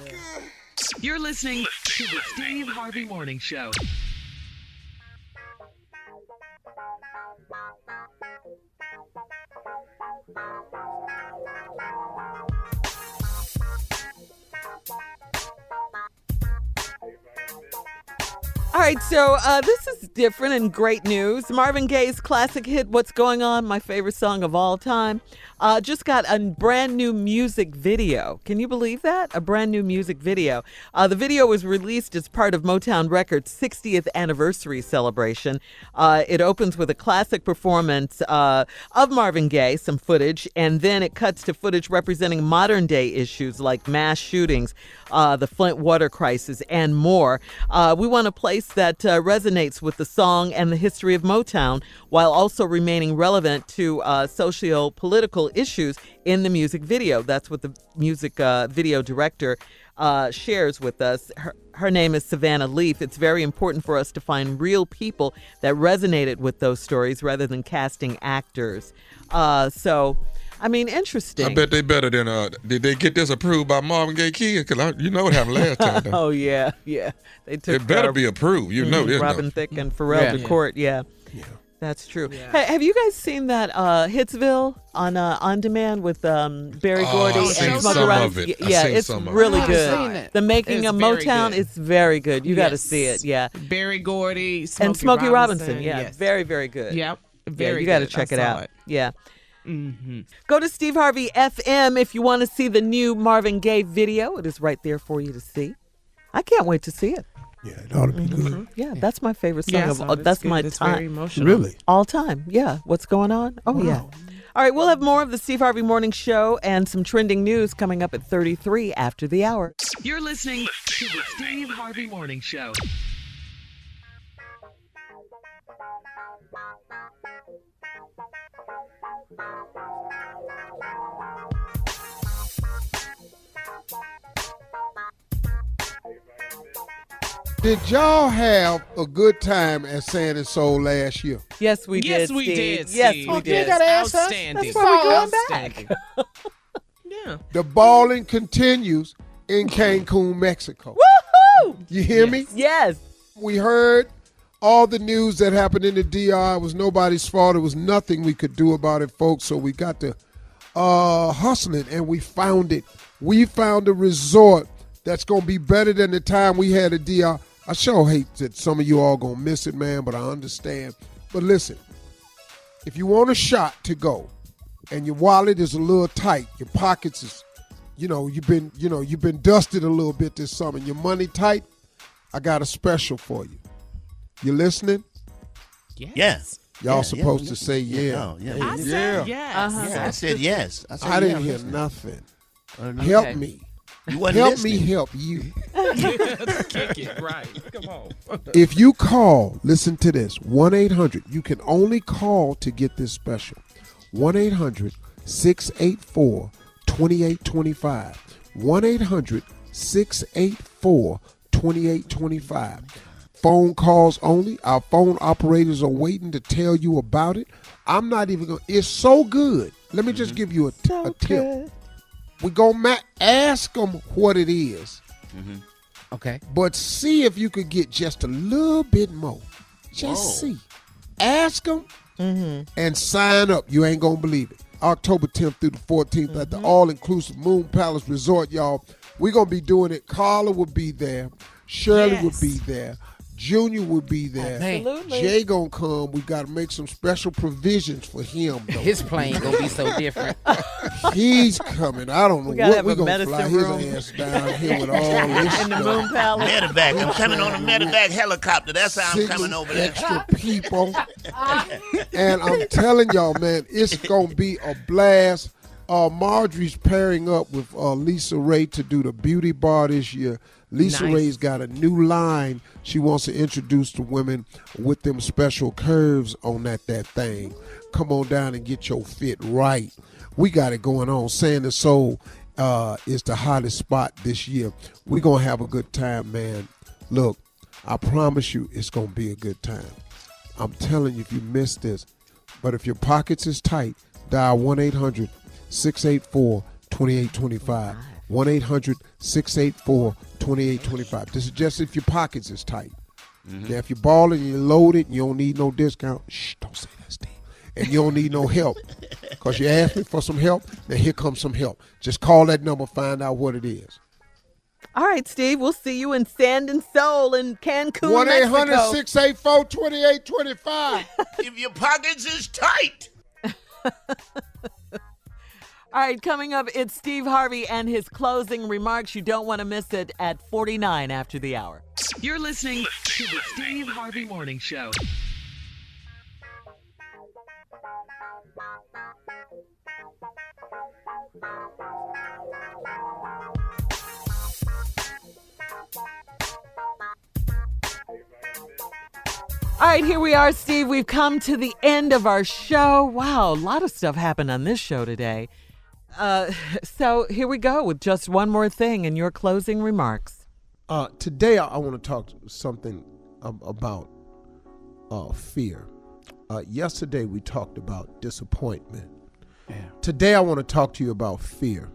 You're listening to the Steve Harvey Morning Show. All right, so this is different and great news. Marvin Gaye's classic hit, What's Going On, my favorite song of all time, just got a brand new music video. Can you believe that? A brand new music video. The video was released as part of Motown Records' 60th anniversary celebration. It opens with a classic performance of Marvin Gaye, some footage, and then it cuts to footage representing modern day issues like mass shootings, the Flint water crisis, and more. We want a place that resonates with the song and the history of Motown while also remaining relevant to socio-political issues in the music video. That's what the music video director shares with us. Her name is Savannah Leaf. It's very important for us to find real people that resonated with those stories rather than casting actors. So, I mean, interesting. I bet they better than, did they get this approved by Marvin Gaye Kid? Because you know what happened last time. Oh, yeah. They took It better be approved. You know this. Robin Thicke and Pharrell to court, yeah. That's true. Yeah. Hey, have you guys seen that Hitsville on demand with Barry Gordy and Smokey Robinson? Yeah, it's really good. The Making of Motown is very good. You got to see it. Yeah. Barry Gordy and Smokey Robinson. Yeah, very, very good. Yep. You got to check it out. Yeah. Mm-hmm. Go to Steve Harvey FM if you want to see the new Marvin Gaye video. It is right there for you to see. I can't wait to see it. Yeah, it ought to be good. Yeah, that's my favorite song. That's my it's time. Very emotional. Really? All time. Yeah. What's going on? Oh, wow. Yeah. All right, we'll have more of the Steve Harvey Morning Show and some trending news coming up at 33 after the hour. You're listening to the Steve Harvey Morning Show. Did y'all have a good time at Sand and Soul last year? Yes, we did. Yes, we did. Yes, we did. You gotta ask us. Outstanding. That's why we're going back. Yeah. The balling continues in Cancun, Mexico. Woohoo! You hear me? Yes. We heard all the news that happened in the DR. It was nobody's fault. It was nothing we could do about it, folks. So we got to hustling, and we found it. We found a resort that's going to be better than the time we had at DR. I sure hate that some of you all going to miss it, man, but I understand. But listen, if you want a shot to go and your wallet is a little tight, your pockets is, you've been dusted a little bit this summer, and your money tight, I got a special for you. You listening? Yes. Y'all supposed to say yeah. I said yes. I said yes. I didn't hear nothing. Help me. Help me help you. Kick it, right. Come on. If you call, listen to this, 1-800, you can only call to get this special. 1-800-684-2825. 1-800-684-2825. Phone calls only. Our phone operators are waiting to tell you about it. I'm not even going to. It's so good. Let me just give you a tip. We're going to ask them what it is. Mm-hmm. Okay. But see if you could get just a little bit more. Just see. Ask them and sign up. You ain't going to believe it. October 10th through the 14th at the all-inclusive Moon Palace Resort, y'all. We're going to be doing it. Carla will be there. Shirley will be there. Junior will be there. Absolutely. Jay gonna come. We gotta make some special provisions for him, though. His plane gonna be so different. He's coming. I don't know what we're gonna fly room. his ass down here with all this in the stuff. Moon Palace. Medevac. I'm coming on a medevac helicopter. That's how I'm coming over there. Extra people. And I'm telling y'all, man, it's gonna be a blast. Marjorie's pairing up with Lisa Ray to do the beauty bar this year. Lisa Ray's got a new line she wants to introduce to women with them special curves on that thing. Come on down and get your fit right. We got it going on. Sand and Soul is the hottest spot this year. We're going to have a good time, man. Look, I promise you it's going to be a good time. I'm telling you if you missed this. But if your pockets is tight, dial 1-800-684-2825. 1-800-684-2825. This is just if your pockets is tight. Now, if you're balling and you're loaded and you don't need no discount, don't say that, Steve. And you don't need no help because you asked me for some help, then here comes some help. Just call that number, find out what it is. All right, Steve, we'll see you in Sand and Soul in Cancun, Mexico. 1-800-684-2825. If your pockets is tight. All right, coming up, it's Steve Harvey and his closing remarks. You don't want to miss it at 49 after the hour. You're listening to the Steve Harvey Morning Show. All right, here we are, Steve. We've come to the end of our show. Wow, a lot of stuff happened on this show today. So here we go with just one more thing in your closing remarks. Today I want to talk something about fear. Yesterday we talked about disappointment. Yeah. Today I want to talk to you about fear.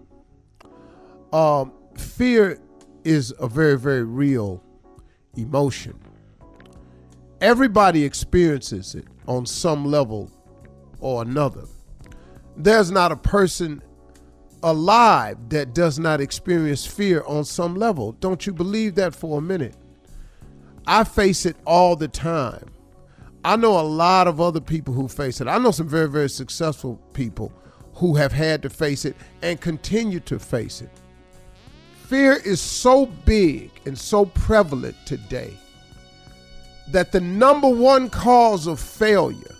Fear is a very, very real emotion. Everybody experiences it on some level or another. There's not a person alive that does not experience fear on some level. Don't you believe that for a minute? I face it all the time. I know a lot of other people who face it. I know some very, very successful people who have had to face it and continue to face it. Fear is so big and so prevalent today that the number one cause of failure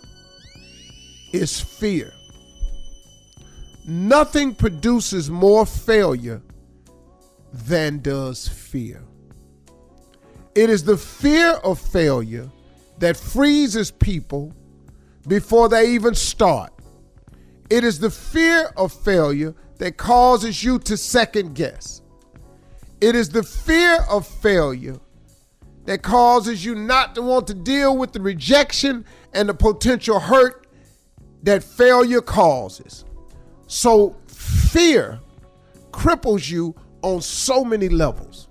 is fear. Nothing produces more failure than does fear. It is the fear of failure that freezes people before they even start. It is the fear of failure that causes you to second guess. It is the fear of failure that causes you not to want to deal with the rejection and the potential hurt that failure causes. So fear cripples you on so many levels.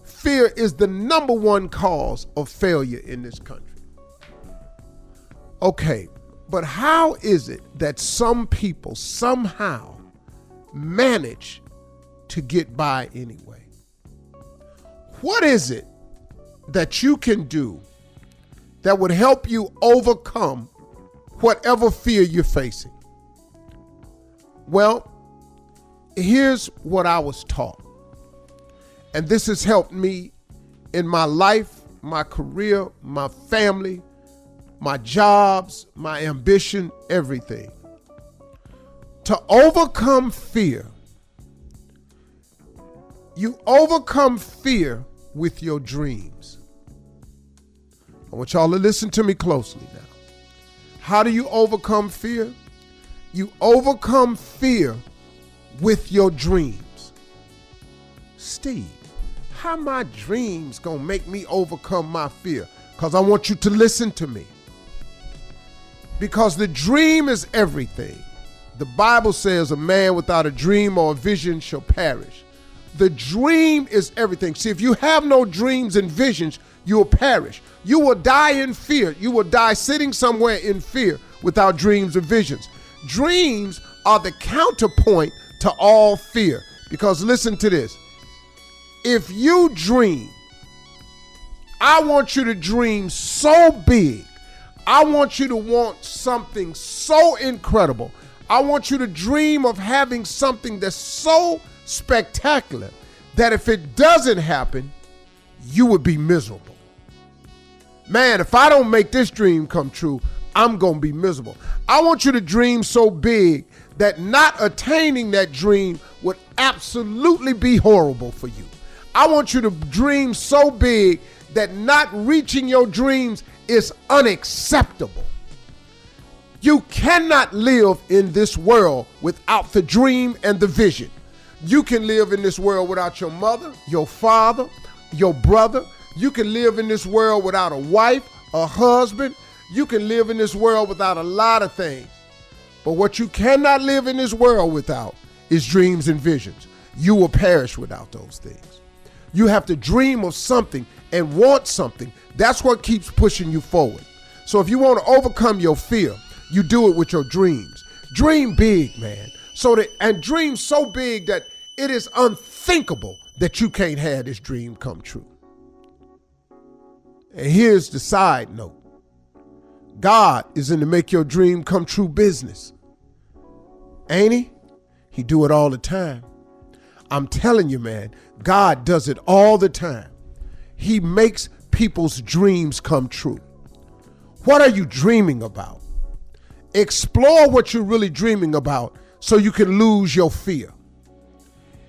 Fear is the number one cause of failure in this country. Okay, but how is it that some people somehow manage to get by anyway? What is it that you can do that would help you overcome whatever fear you're facing? Well, here's what I was taught. And this has helped me in my life, my career, my family, my jobs, my ambition, everything. To overcome fear, you overcome fear with your dreams. I want y'all to listen to me closely now. How do you overcome fear? You overcome fear with your dreams. Steve, how my dreams gonna make me overcome my fear? Because I want you to listen to me. Because the dream is everything. The Bible says a man without a dream or a vision shall perish. The dream is everything. See, if you have no dreams and visions, you will perish. You will die in fear. You will die sitting somewhere in fear without dreams or visions. Dreams are the counterpoint to all fear. Because listen to this. If you dream, I want you to dream so big. I want you to want something so incredible. I want you to dream of having something that's so spectacular that if it doesn't happen, you would be miserable. Man, if I don't make this dream come true, I'm going to be miserable. I want you to dream so big that not attaining that dream would absolutely be horrible for you. I want you to dream so big that not reaching your dreams is unacceptable. You cannot live in this world without the dream and the vision. You can live in this world without your mother, your father, your brother. You can live in this world without a wife, a husband. You can live in this world without a lot of things. But what you cannot live in this world without is dreams and visions. You will perish without those things. You have to dream of something and want something. That's what keeps pushing you forward. So if you want to overcome your fear, you do it with your dreams. Dream big, man. And dream so big that it is unthinkable that you can't have this dream come true. And here's the side note. God is in the make your dream come true business. Ain't he? He do it all the time. I'm telling you, man, God does it all the time. He makes people's dreams come true. What are you dreaming about? Explore what you're really dreaming about so you can lose your fear.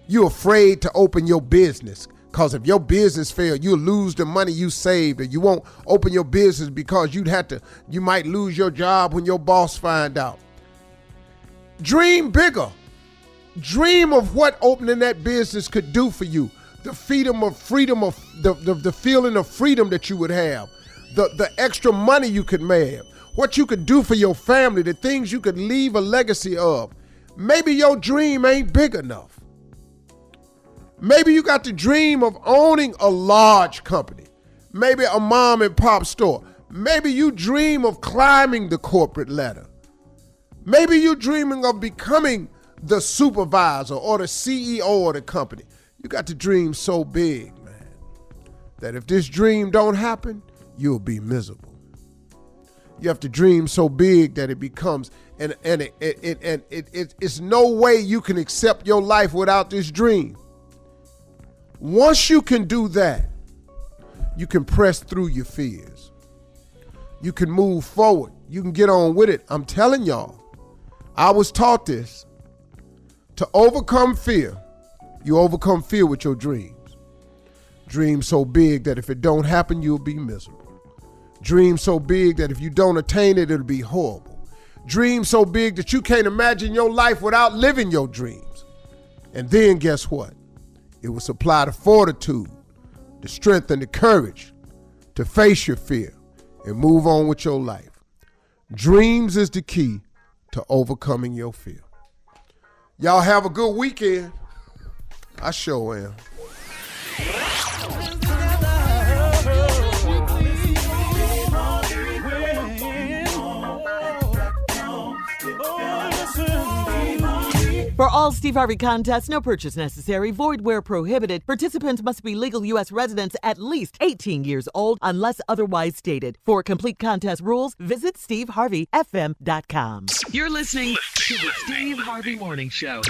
You're afraid to open your business because if your business fails, you'll lose the money you saved, or you won't open your business because you might lose your job when your boss find out. Dream bigger. Dream of what opening that business could do for you. The freedom of the feeling of freedom that you would have. The extra money you could make. What you could do for your family. The things you could leave a legacy of. Maybe your dream ain't big enough. Maybe you got the dream of owning a large company. Maybe a mom and pop store. Maybe you dream of climbing the corporate ladder. Maybe you're dreaming of becoming the supervisor or the CEO of the company. You got to dream so big, man, that if this dream don't happen, you'll be miserable. You have to dream so big that it becomes, and it's no way you can accept your life without this dream. Once you can do that, you can press through your fears. You can move forward. You can get on with it. I'm telling y'all, I was taught this. To overcome fear, you overcome fear with your dreams. Dream so big that if it don't happen, you'll be miserable. Dream so big that if you don't attain it, it'll be horrible. Dream so big that you can't imagine your life without living your dreams. And then guess what? It will supply the fortitude, the strength and the courage to face your fear and move on with your life. Dreams is the key to overcoming your fear. Y'all have a good weekend. I sure am. For all Steve Harvey contests, no purchase necessary, void where prohibited. Participants must be legal U.S. residents at least 18 years old unless otherwise stated. For complete contest rules, visit SteveHarveyFM.com. You're listening to the Steve Harvey Morning Show.